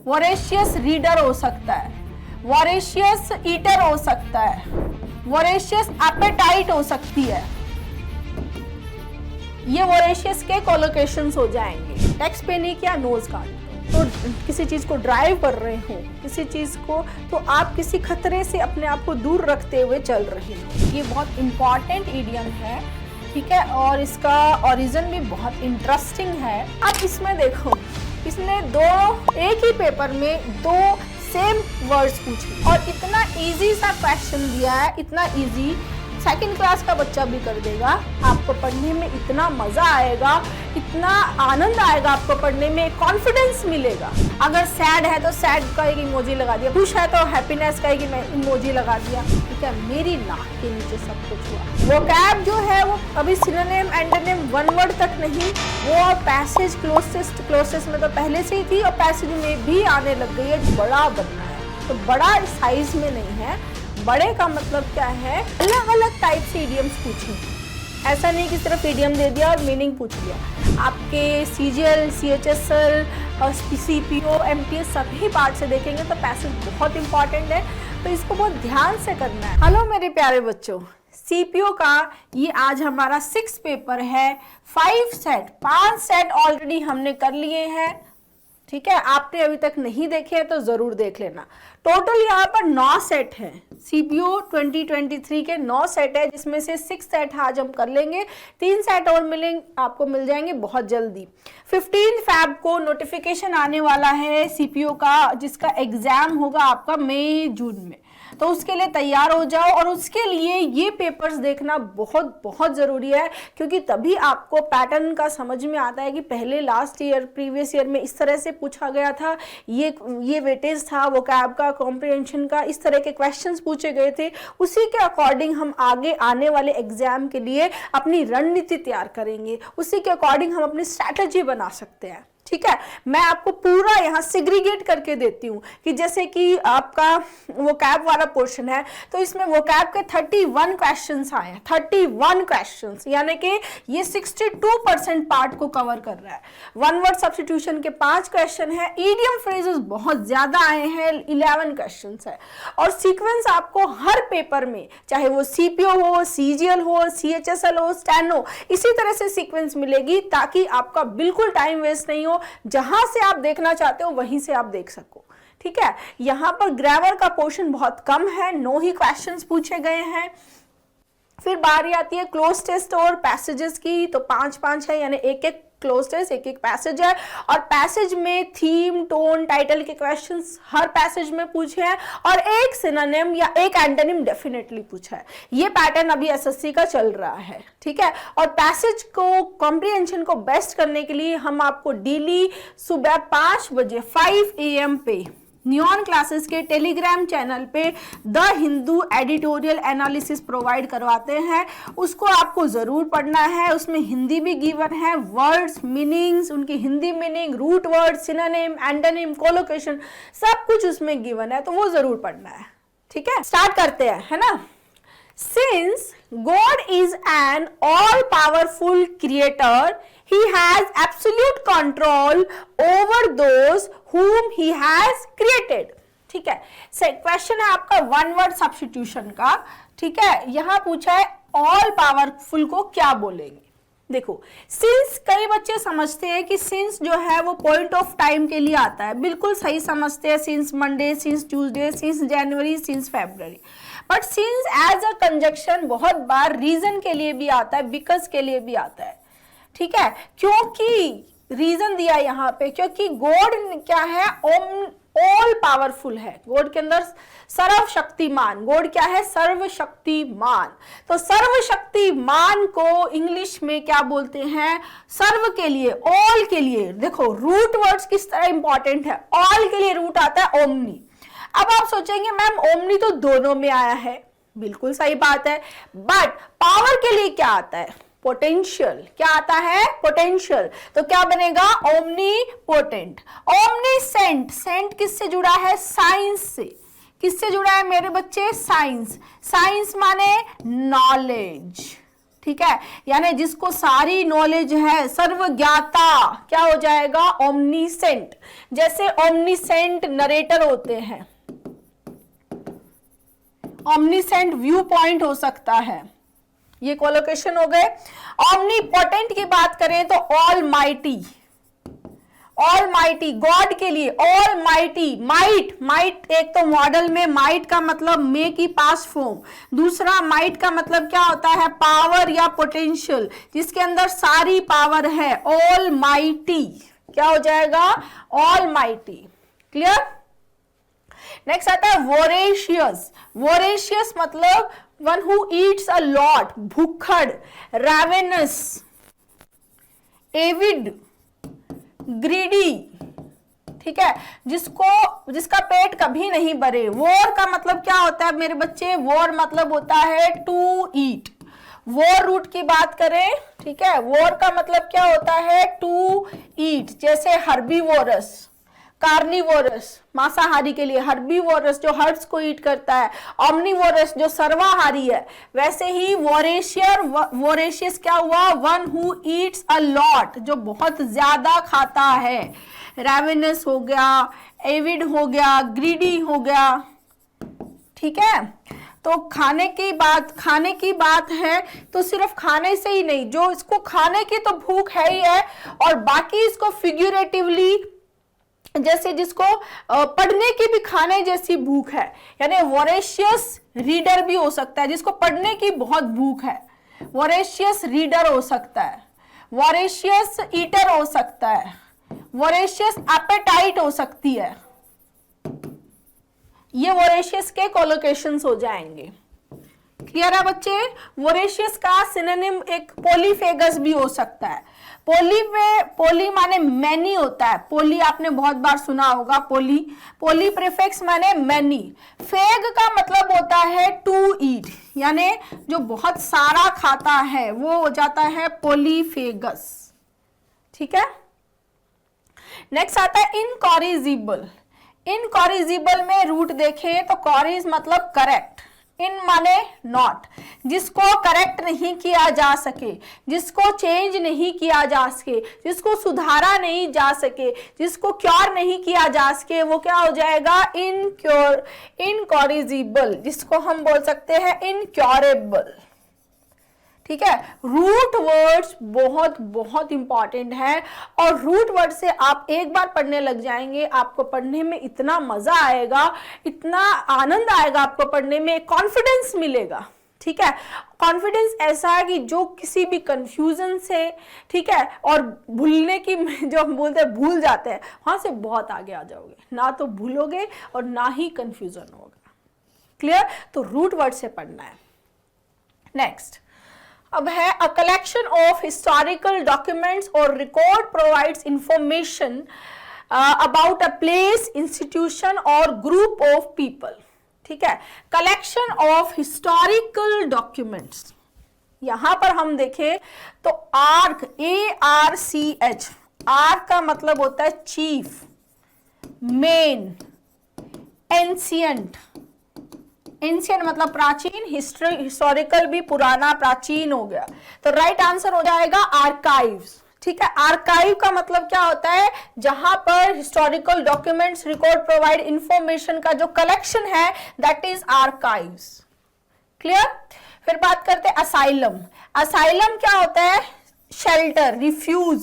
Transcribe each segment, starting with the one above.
Voracious reader हो सकता है, वोरेशियस ईटर हो सकता है, वोरेशियस एपेटाइट हो सकती है। ये वोरेशियस के कोलोकेशंस हो जाएंगे। टेक्स्ट पे नहीं किया, नोज काट। तो किसी चीज को ड्राइव कर रहे हो, किसी चीज को, तो आप किसी खतरे से अपने आप को दूर रखते हुए चल रहे हो। ये बहुत इंपॉर्टेंट इडियम है, ठीक है, और इसका ओरिजिन भी बहुत इंटरेस्टिंग है। अब इसमें देखो, इसने एक ही पेपर में 2 सेम वर्ड्स पूछे और इतना इजी सा क्वेश्चन दिया है, इतना इजी, सेकंड क्लास का बच्चा भी कर देगा। आपको पढ़ने में इतना मजा आएगा, इतना आनंद आएगा आपको पढ़ने में, कॉन्फिडेंस मिलेगा। अगर सैड है तो सैड का एक इमोजी लगा दिया, खुश है तो हैप्पीनेस का एक इमोजी लगा दिया, ठीक है। मेरी नाक के नीचे सब कुछ हुआ। वोकैब जो है वो अभी सिनोनिम एंटोनिम 1 वर्ड तक नहीं, वो पैसेज क्लोजेस्ट में तो पहले से ही थी और पैसेज में भी आने लग गई है। बड़ा बनना है तो बड़ा साइज में नहीं है, बड़े का मतलब क्या है, अलग अलग टाइप से इडियम्स पूछें। ऐसा नहीं कि सिर्फ इडियम दे दिया और मीनिंग पूछ लिया। आपके सीजीएल, सीएचएसएल और सीपीओ, एमटीएस सभी पार्ट से देखेंगे तो पैसेज बहुत इंपॉर्टेंट है, तो इसको बहुत ध्यान से करना है। हेलो मेरे प्यारे बच्चों, सीपीओ का ये आज हमारा 6 पेपर है। 5 सेट ऑलरेडी हमने कर लिए हैं, ठीक है। आपने अभी तक नहीं देखे हैं तो जरूर देख लेना। टोटल यहाँ पर 9 सेट है। सीपीओ 2023 के 9 सेट है, जिसमें से 6 सेट आज हम कर लेंगे। 3 सेट और आपको मिल जाएंगे बहुत जल्दी। 15 फैब को नोटिफिकेशन आने वाला है सीपीओ का, जिसका एग्जाम होगा आपका मई जून में, तो उसके लिए तैयार हो जाओ। और उसके लिए ये पेपर्स देखना बहुत बहुत ज़रूरी है, क्योंकि तभी आपको पैटर्न का समझ में आता है कि पहले लास्ट ईयर, प्रीवियस ईयर में इस तरह से पूछा गया था, ये वेटेज था वोकैब का, कॉम्प्रिहेंशन का, इस तरह के क्वेश्चंस पूछे गए थे। उसी के अकॉर्डिंग हम आगे आने वाले एग्जाम के लिए अपनी रणनीति तैयार करेंगे, उसी के अकॉर्डिंग हम अपनी स्ट्रैटेजी बना सकते हैं, ठीक है। मैं आपको पूरा यहाँ सिग्रीगेट करके देती हूँ कि जैसे कि आपका वोकैब वाला पोर्शन है, तो इसमें वोकैब के 31 क्वेश्चंस आए हैं। 31 क्वेश्चंस, यानी कि ये 62% पार्ट को कवर कर रहा है। 1 वर्ड सब्स्टिट्यूशन के 5 क्वेश्चन है। इडियम फ्रेजेस बहुत ज्यादा आए हैं, 11 क्वेश्चंस है। और सीक्वेंस आपको हर पेपर में, चाहे वो सीपीओ हो, सीजीएल हो, सीएचएसएल हो, स्टेनो, इसी तरह से सीक्वेंस मिलेगी, ताकि आपका बिल्कुल टाइम वेस्ट नहीं हो। जहां से आप देखना चाहते हो वहीं से आप देख सको, ठीक है। यहां पर ग्रामर का पोर्शन बहुत कम है, 9 ही क्वेश्चंस पूछे गए हैं। फिर बारी आती है क्लोज टेस्ट और पैसेजेस की, तो 5-5 है, यानी एक क्लोज टेस्ट, एक पैसेज है। और पैसेज में थीम, टोन, टाइटल के क्वेश्चंस हर पैसेज में पूछे हैं, और एक सिनोनिम या एक एंटोनिम डेफिनेटली पूछा है। ये पैटर्न अभी एसएससी का चल रहा है, ठीक है। और पैसेज को, कॉम्प्रिहेंशन को बेस्ट करने के लिए हम आपको डेली सुबह 5 बजे 5 AM पे नियॉन क्लासेस के टेलीग्राम चैनल पे the Hindu editorial analysis provide करवाते हैं। उसको आपको जरूर पढ़ना है। उसमें हिंदी भी गिवन है, वर्ड्स, मीनिंग्स, उनकी Hindi meaning, root word, synonym, antonym, collocation, सब कुछ उसमें गिवन है, तो वो जरूर पढ़ना है, ठीक है। स्टार्ट करते हैं, है ना। Since God is an all-powerful creator, He has absolute control over those whom He has created. ठीक है। क्वेश्चन है आपका 1 वर्ड सब्स्टिट्यूशन का, ठीक है। यहां पूछा है ऑल पावरफुल को क्या बोलेंगे। देखो, सिंस कई बच्चे समझते हैं कि सिंस जो है वो पॉइंट ऑफ टाइम के लिए आता है, बिल्कुल सही समझते हैं। Since Monday, since Tuesday, since January, since February. But since as a conjunction बहुत बार रीजन के लिए भी आता है, बिकॉज के लिए भी आता है, ठीक है। क्योंकि रीजन दिया यहाँ पे, क्योंकि गॉड क्या है, ऑल पावरफुल है। गॉड के अंदर सर्वशक्तिमान, गॉड क्या है, सर्वशक्तिमान। तो सर्वशक्तिमान को इंग्लिश में क्या बोलते हैं, सर्व के लिए, ऑल के लिए। देखो रूट वर्ड्स किस तरह इंपॉर्टेंट है। ऑल के लिए रूट आता है ओमनी। अब आप सोचेंगे मैम ओमनी तो दोनों में आया है, बिल्कुल सही बात है। बट पावर के लिए क्या आता है, पोटेंशियल। क्या आता है, पोटेंशियल। तो क्या बनेगा, ओमनी पोटेंट। ओमनीसेंट, सेंट किससे जुड़ा है, साइंस से। किससे जुड़ा है मेरे बच्चे, साइंस। साइंस माने नॉलेज, ठीक है, यानी जिसको सारी नॉलेज है, सर्वज्ञाता, क्या हो जाएगा, ओमनीसेंट। जैसे ओमनीसेंट नरेटर होते हैं, ओमनीसेंट व्यू पॉइंट हो सकता है, ये कोलोकेशन हो गए। ओमनीपोटेंट की बात करें तो all mighty, all mighty God के लिए ऑल माइटी। माइट, माइट एक तो मॉडल में माइट का मतलब मे की पास्ट फॉर्म, दूसरा माइट का मतलब क्या होता है, पावर या पोटेंशियल, जिसके अंदर सारी पावर है, ऑल माइटी, क्या हो जाएगा, ऑल माइटी। क्लियर। नेक्स्ट आता है वोरेशियस। वोरेशियस मतलब one who eats a lot, भूखड़, ravenous, एविड, ग्रीडी, ठीक है, जिसका पेट कभी नहीं भरे। वोर का मतलब क्या होता है मेरे बच्चे, वोर मतलब होता है टू ईट। वोर रूट की बात करें, ठीक है, वोर का मतलब क्या होता है, टू ईट। जैसे हर्बीवोरस, कार्निवोरस मांसाहारी के लिए, हर्बीवोरस जो हर्ब्स को ईट करता है, ऑमनीवोरस जो सर्वाहारी है। वैसे ही वोरेशियस क्या हुआ, one who eats a lot, जो बहुत ज्यादा खाता है। रैवेनस हो गया, एविड हो गया, ग्रीडी हो गया, ठीक है। तो खाने की बात है तो सिर्फ खाने से ही नहीं, जो इसको खाने की तो भूख है ही है, और बाकी इसको फिग्यूरेटिवली, जैसे जिसको पढ़ने की भी खाने जैसी भूख है, यानी वोरेशियस रीडर भी हो सकता है, जिसको पढ़ने की बहुत भूख है, वोरेशियस रीडर हो सकता है, वोरेशियस ईटर हो सकता है, वोरेशियस एपेटाइट हो सकती है। ये वोरेशियस के कोलोकेशंस हो जाएंगे। क्लियर है बच्चे। वोरेशियस का सिनोनिम एक पॉलीफेगस भी हो सकता है। पोली माने मैनी होता है, पोली आपने बहुत बार सुना होगा, पोली प्रीफिक्स माने मैनी। फेग का मतलब होता है टू ईट, यानी जो बहुत सारा खाता है वो हो जाता है पॉलीफेगस, ठीक है। नेक्स्ट आता है इनकॉरिजिबल। इनकॉरिजिबल में रूट देखें तो कॉरिज मतलब करेक्ट, इन माने नॉट, जिसको करेक्ट नहीं किया जा सके, जिसको चेंज नहीं किया जा सके, जिसको सुधारा नहीं जा सके, जिसको क्योर नहीं किया जा सके, वो क्या हो जाएगा, इनकॉरिजिबल, जिसको हम बोल सकते हैं इनक्योरेबल, ठीक है। रूट वर्ड्स बहुत बहुत इंपॉर्टेंट है, और रूट वर्ड से आप एक बार पढ़ने लग जाएंगे, आपको पढ़ने में इतना मजा आएगा, इतना आनंद आएगा आपको पढ़ने में, कॉन्फिडेंस मिलेगा, ठीक है। कॉन्फिडेंस ऐसा है कि जो किसी भी कंफ्यूजन से, ठीक है, और भूलने की जो हम बोलते हैं भूल जाते हैं, वहां से बहुत आगे आ जाओगे, ना तो भूलोगे और ना ही कंफ्यूजन होगा। क्लियर। तो रूट वर्ड से पढ़ना है। नेक्स्ट अब है a collection of historical documents और record provides information about a place, institution और ग्रुप ऑफ पीपल, ठीक है। कलेक्शन ऑफ हिस्टोरिकल डॉक्यूमेंट्स, यहां पर हम देखें तो आर्क, ARCH, आर्क का मतलब होता है चीफ, मेन, एंशियंट, एंशियंट मतलब प्राचीन, हिस्टोरिकल भी पुराना प्राचीन हो गया, तो राइट आंसर हो जाएगा आर्काइव्स, ठीक है। आर्काइव का मतलब क्या होता है, जहां पर historical documents, record provide information का जो कलेक्शन है, दैट इज आर्काइव्स। क्लियर। फिर बात करते हैं असाइलम। असाइलम क्या होता है, शेल्टर, रिफ्यूज,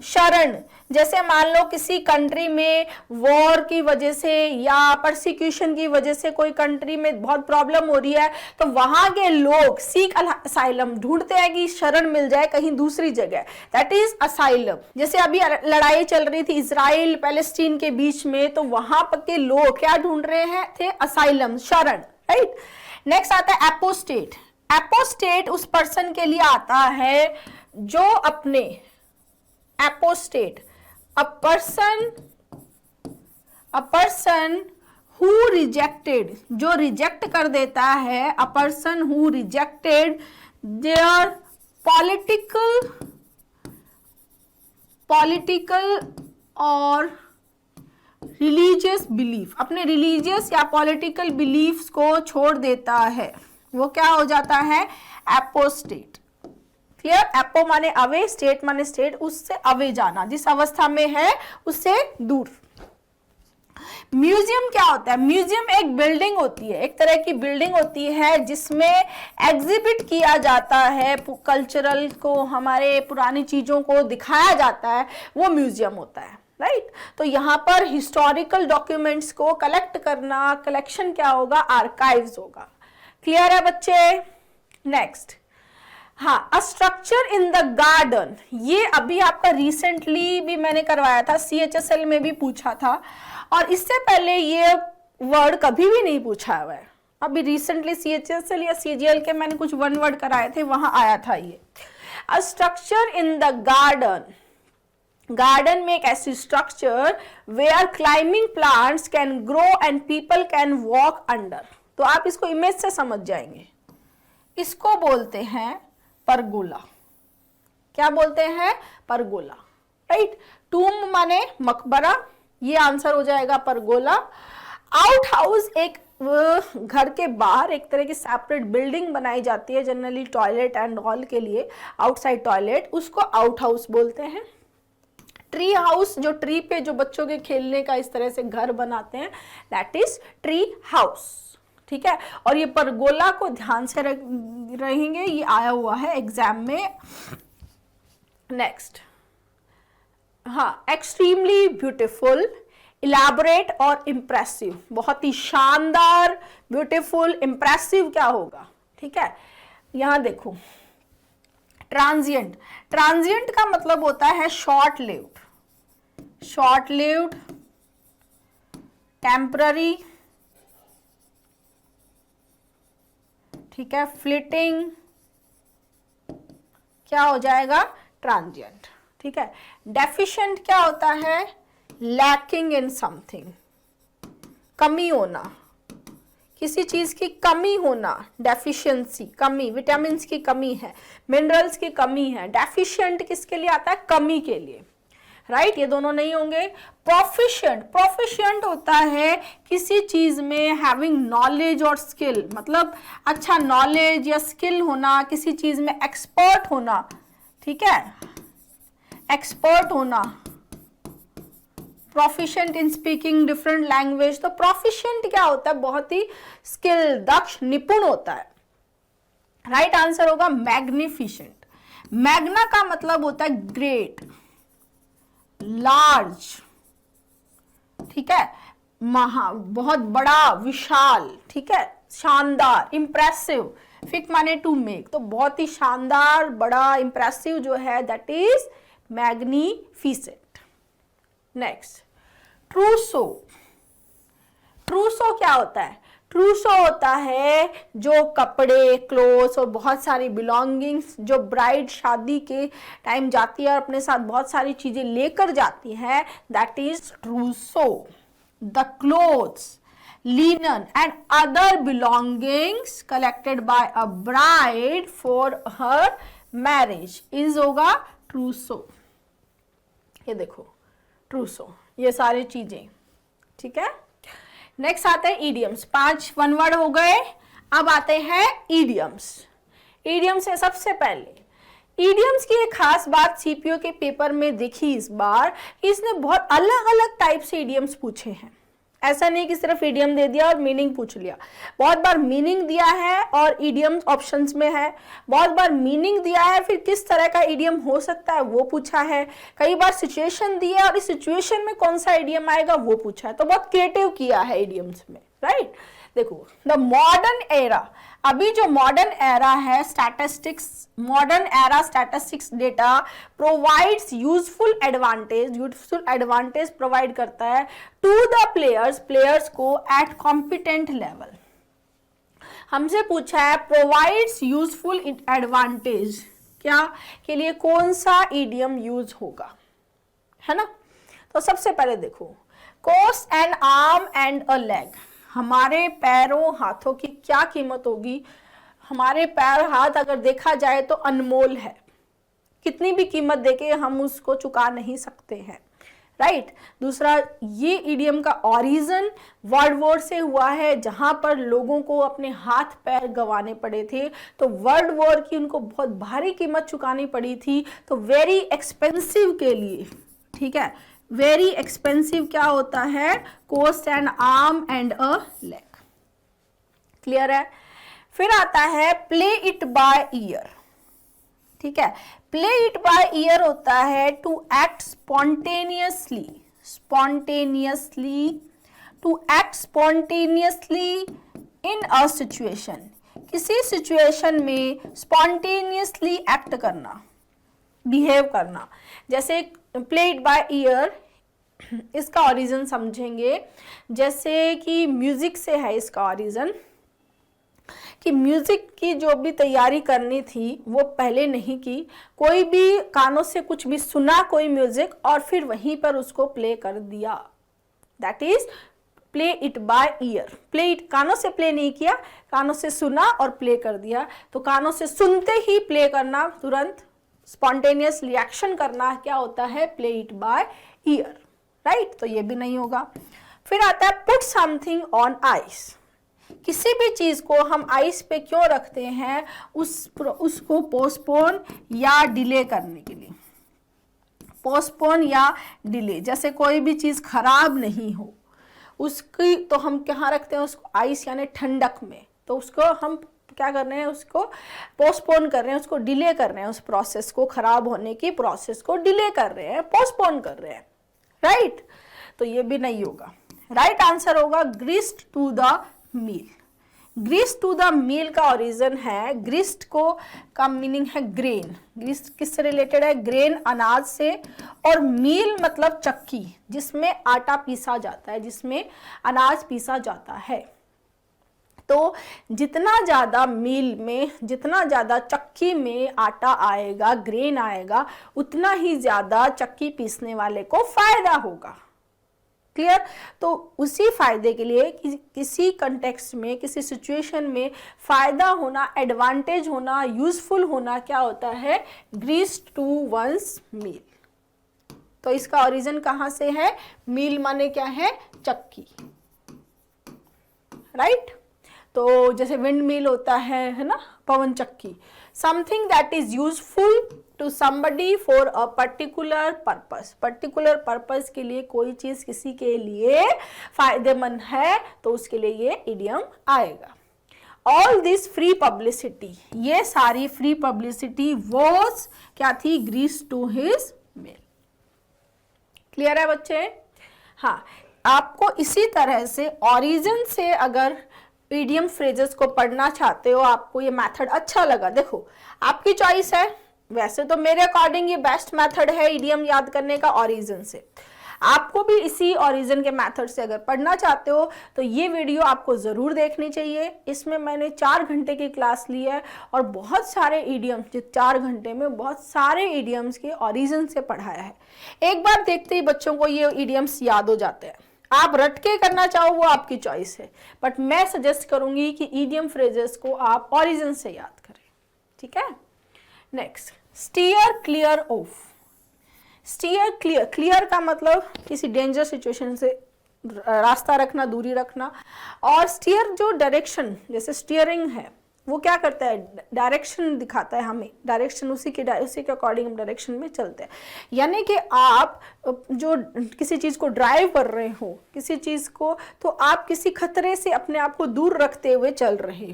शरण। जैसे मान लो किसी कंट्री में वॉर की वजह से या परसिक्यूशन की वजह से कोई कंट्री में बहुत प्रॉब्लम हो रही है, तो वहां के लोग सीक असाइलम ढूंढते हैं कि शरण मिल जाए कहीं दूसरी जगह, दैट इज असाइलम। जैसे अभी लड़ाई चल रही थी इजराइल पैलेस्टीन के बीच में, तो वहां पर के लोग क्या ढूंढ रहे हैं थे, असाइलम, शरण, राइट। नेक्स्ट आता है एपोस्टेट। एपोस्टेट उस पर्सन के लिए आता है जो अपने, apostate a person who rejected, जो रिजेक्ट कर देता है, a person who rejected their political और रिलीजियस बिलीफ, अपने रिलीजियस या पॉलिटिकल बिलीफ्स को छोड़ देता है, वो क्या हो जाता है, एपोस्टेट। क्लियर? एपो माने अवे, स्टेट माने स्टेट, उससे अवे जाना, जिस अवस्था में है उससे दूर। म्यूजियम क्या होता है? म्यूजियम एक बिल्डिंग होती है, एक तरह की बिल्डिंग होती है जिसमें एग्जिबिट किया जाता है, कल्चरल को, हमारे पुरानी चीजों को दिखाया जाता है, वो म्यूजियम होता है, राइट? तो यहाँ पर हिस्टोरिकल डॉक्यूमेंट्स को कलेक्ट करना, कलेक्शन क्या होगा? आर्काइव्स होगा। क्लियर है बच्चे? नेक्स्ट, हाँ, अ स्ट्रक्चर इन द गार्डन, ये अभी आपका रिसेंटली भी मैंने करवाया था, CHSL में भी पूछा था, और इससे पहले ये वर्ड कभी भी नहीं पूछा हुआ है। अभी रिसेंटली CHSL या CGL के मैंने कुछ 1 वर्ड कराए थे, वहां आया था ये। A structure in the garden, garden में एक ऐसी structure where climbing plants can grow and people can walk under. तो आप इसको इमेज से समझ जाएंगे, इसको बोलते हैं परगोला। क्या बोलते हैं? Pergola, right? टूम माने मकबरा, ये आंसर हो जाएगा परगोला। आउट हाउस, एक घर के बाहर एक तरह की सेपरेट बिल्डिंग बनाई जाती है, जनरली टॉयलेट एंड ऑल के लिए, आउटसाइड टॉयलेट, उसको आउट हाउस बोलते हैं। ट्री हाउस, जो ट्री पे जो बच्चों के खेलने का इस तरह से घर बनाते हैं, दैट इज ट्री हाउस, ठीक है? और ये परगोला को ध्यान से रहेंगे, ये आया हुआ है एग्जाम में। नेक्स्ट, हाँ, एक्सट्रीमली ब्यूटीफुल, इलैबोरेट और इम्प्रेसिव, बहुत ही शानदार, ब्यूटीफुल, इम्प्रेसिव क्या होगा? ठीक है, यहां देखो, ट्रांजिएंट, ट्रांजिएंट का मतलब होता है short lived, short lived, temporary, ठीक है, फ्लिटिंग, क्या हो जाएगा? ट्रांजिएंट, ठीक है। डेफिशिएंट क्या होता है? लैकिंग इन समथिंग, कमी होना, किसी चीज की कमी होना, डेफिशिएंसी, कमी, विटामिन्स की कमी है, मिनरल्स की कमी है। डेफिशिएंट किसके लिए आता है? कमी के लिए, राइट? ये दोनों नहीं होंगे। प्रोफिशिएंट, प्रोफिशिएंट होता है किसी चीज में हैविंग नॉलेज और स्किल, मतलब अच्छा नॉलेज या स्किल होना, किसी चीज में एक्सपर्ट होना, ठीक है, एक्सपर्ट होना, proficient in speaking different language. तो प्रोफिशिएंट क्या होता है? बहुत ही स्किल, दक्ष, निपुण होता है। राइट आंसर होगा मैग्निफिशेंट। मैग्ना का मतलब होता है ग्रेट, लार्ज, ठीक है, महा, बहुत बड़ा, विशाल, ठीक है, शानदार, इंप्रेसिव, फिक माने टू मेक, तो बहुत ही शानदार, बड़ा, इंप्रेसिव जो है दैट इज मैग्निफिसेंट। नेक्स्ट, ट्रूसो। ट्रूसो क्या होता है? ट्रूसो होता है जो कपड़े, क्लोथ्स और बहुत सारी बिलोंगिंग्स जो ब्राइड शादी के टाइम जाती है और अपने साथ बहुत सारी चीजें लेकर जाती है, that is ट्रूसो। The clothes, linen and other belongings collected by a bride for her marriage is होगा ट्रूसो। ये देखो ट्रूसो, ये सारी चीजें, ठीक है। नेक्स्ट आते हैं इडियम्स। 5 वन वर्ड हो गए, अब आते हैं इडियम्स। इडियम्स है सबसे पहले। इडियम्स की एक खास बात सीपीओ के पेपर में देखी इस बार, इसने बहुत अलग अलग टाइप से इडियम्स पूछे हैं। ऐसा नहीं कि सिर्फ इडियम दे दिया और मीनिंग पूछ लिया, बहुत बार मीनिंग दिया है और इडियम्स ऑप्शंस में है, बहुत बार मीनिंग दिया है, फिर किस तरह का इडियम हो सकता है वो पूछा है, कई बार सिचुएशन दी है और इस सिचुएशन में कौन सा इडियम आएगा वो पूछा है। तो बहुत क्रिएटिव किया है इडियम्स में, राइट। देखो, द मॉडर्न एरा, अभी जो मॉडर्न एरा है, statistics, modern era statistics data provides useful advantage provide करता है टू द प्लेयर्स को एट कॉम्पिटेंट लेवल। हमसे पूछा है प्रोवाइड्स यूजफुल एडवांटेज, क्या के लिए कौन सा इडियम यूज होगा, है ना। तो सबसे पहले देखो, cost N arm and a leg, हमारे पैरों हाथों की क्या कीमत होगी। हमारे पैर हाथ अगर देखा जाए तो अनमोल है, कितनी भी कीमत देके हम उसको चुका नहीं सकते हैं, राइट। दूसरा, ये इडियम का ओरिजिन वर्ल्ड वॉर से हुआ है, जहां पर लोगों को अपने हाथ पैर गंवाने पड़े थे, तो वर्ल्ड वॉर की उनको बहुत भारी कीमत चुकानी पड़ी थी, तो वेरी एक्सपेंसिव के लिए, ठीक है, वेरी एक्सपेंसिव क्या होता है, cost an arm and a leg. Clear है। फिर आता है प्ले इट बाय ईयर, ठीक है। प्ले इट बाय ईयर होता है to act spontaneously, to act spontaneously in a situation, किसी सिचुएशन में स्पॉन्टेनियसली एक्ट करना, बिहेव करना। जैसे प्ले इट बाय ईयर, इसका ओरिजिन समझेंगे, जैसे कि म्यूजिक से है इसका ओरिजिन, कि म्यूजिक की जो भी तैयारी करनी थी वो पहले नहीं की, कोई भी कानों से कुछ भी सुना कोई म्यूजिक और फिर वहीं पर उसको प्ले कर दिया, that is play it by year. Play it, कानों से प्ले नहीं किया, कानों से सुना और प्ले कर दिया, तो कानों से सुनते ही प्ले करना, तुरंत स्पॉन्टेनियस रिएक्शन करना क्या होता है, play it by year, right. तो ये भी नहीं होगा। फिर आता है पुट समथिंग ऑन आइस, किसी भी चीज को हम आइस पे क्यों रखते हैं, उसको पोस्टपोन या डिले करने के लिए, पोस्टपोन या डिले। जैसे कोई भी चीज खराब नहीं हो उसकी, तो हम कहाँ रखते हैं उसको, आइस यानी ठंडक में, तो उसको हम क्या कर रहे हैं, उसको पोस्टपोन कर रहे हैं, उसको डिले कर रहे हैं, उस प्रोसेस को, खराब होने की प्रोसेस को डिले कर रहे हैं, पोस्टपोन कर रहे हैं, राइट। तो ये भी नहीं होगा। राइट आंसर होगा grist to the mill. Grist to the mill का ओरिजिन है, ग्रीस्ड को का मीनिंग है ग्रेन, ग्रीस किससे रिलेटेड है, ग्रेन अनाज से, और मील मतलब चक्की जिसमें आटा पीसा जाता है, जिसमें अनाज पीसा जाता है। तो जितना ज़्यादा मील में, जितना ज़्यादा चक्की में आटा आएगा, ग्रेन आएगा, उतना ही ज़्यादा चक्की पीसने वाले को फायदा होगा। क्लियर। तो उसी फायदे के लिए किसी कंटेक्स्ट में, किसी सिचुएशन में फायदा होना, एडवांटेज होना, यूजफुल होना क्या होता है, ग्रीस्ड टू वंस मील। तो इसका ओरिजिन कहाँ से है, मील माने क्या है, चक्की, राइट। तो जैसे विंड मिल होता है ना, पवन चक्की। Something that is useful to somebody for a particular purpose, particular purpose के लिए कोई चीज किसी के लिए फायदेमंद है तो उसके लिए ये इडियम आएगा। ऑल दिस फ्री पब्लिसिटी, ये सारी फ्री पब्लिसिटी वॉज क्या थी, grist to his mill. Clear है बच्चे। हाँ, आपको इसी तरह से ओरिजिन से अगर इडियम फ्रेजेस को पढ़ना चाहते हो, आपको ये मेथड अच्छा लगा, देखो आपकी चॉइस है। वैसे तो मेरे अकॉर्डिंग ये बेस्ट मेथड है इडियम याद करने का ओरिजिन से। आपको भी इसी ओरिजिन के मेथड से अगर पढ़ना चाहते हो तो ये वीडियो आपको ज़रूर देखनी चाहिए। इसमें मैंने 4 घंटे की क्लास ली है और बहुत सारे इडियम्स, जो 4 घंटे में बहुत सारे इडियम्स के ओरिजिन से पढ़ाया है। एक बार देखते ही बच्चों को ये इडियम्स याद हो जाते हैं। आप रट के करना चाहो वो आपकी चॉइस है, बट मैं सजेस्ट करूंगी कि इडियम फ्रेजेस को आप ओरिजिन से याद करें, ठीक है। Next, steer clear of. Steer clear, clear का मतलब किसी डेंजर सिचुएशन से रास्ता रखना, दूरी रखना। और स्टीयर जो डायरेक्शन, जैसे स्टीयरिंग है, वो क्या करता है, डायरेक्शन दिखाता है हमें, डायरेक्शन उसी के अकॉर्डिंग हम डायरेक्शन में चलते हैं। यानी कि आप जो किसी चीज़ को ड्राइव कर रहे हो, किसी चीज़ को, तो आप किसी खतरे से अपने आप को दूर रखते हुए चल रहे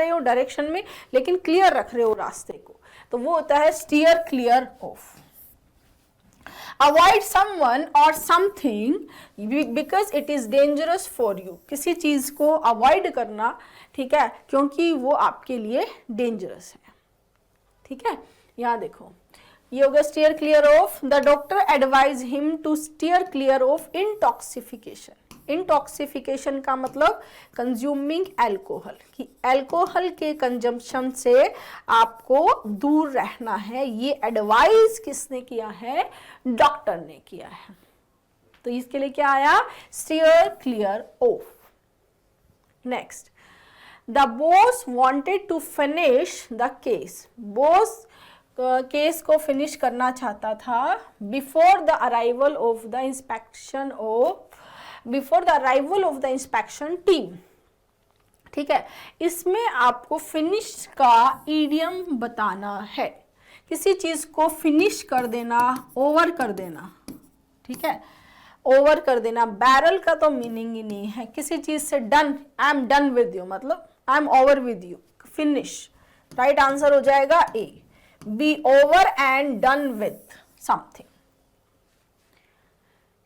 हो डायरेक्शन में, लेकिन क्लियर रख रहे हो रास्ते को, तो वो होता है steer clear off. Avoid someone और something because it is dangerous for you, किसी चीज को अवॉइड करना, ठीक है, क्योंकि वो आपके लिए डेंजरस है, ठीक है। यहाँ देखो, ये होगा steer clear off. The doctor advise him to steer clear off intoxification. Intoxification का मतलब कंज्यूमिंग अल्कोहल, कि अल्कोहल के कंजम्पशन से आपको दूर रहना है। ये एडवाइस किसने किया है, डॉक्टर ने किया है। तो इसके लिए क्या आया, steer clear of. Next, the boss wanted to finish the case. Boss case को फिनिश करना चाहता था before the arrival of the inspection team. ठीक है, इसमें आपको फिनिश का ईडियम बताना है। किसी चीज को फिनिश कर देना, ओवर कर देना, ठीक है, ओवर कर देना। बैरल का तो मीनिंग ही नहीं है। किसी चीज से done, I am done with you, मतलब I am over with you, finish. Right answer हो जाएगा A, B over and done with something.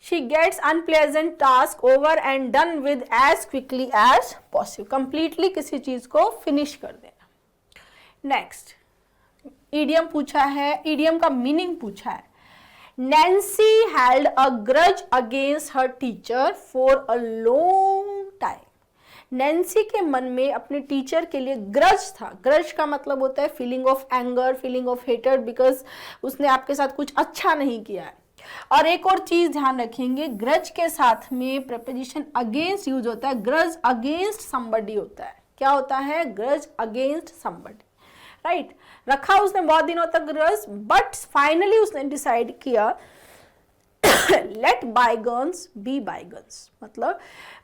She gets unpleasant task over and done with as quickly as possible. Completely किसी चीज को finish कर देना। Next, idiom पूछा है, idiom का meaning पूछा है। Nancy held a grudge against her teacher for a long time. Nancy के मन में अपने टीचर के लिए ग्रज था। ग्रज का मतलब होता है feeling of anger, feeling of hatred, because उसने आपके साथ कुछ अच्छा नहीं किया है। और एक और चीज ध्यान रखेंगे, ग्रज के साथ में प्रपोजिशन अगेंस्ट यूज होता है। ग्रज अगेंस्ट समबडी होता है। क्या होता है? Grudge against somebody. राइट, रखा उसने बहुत दिनों तक ग्रज, बट फाइनली उसने डिसाइड किया लेट बायगन्स बी बायगन्स। मतलब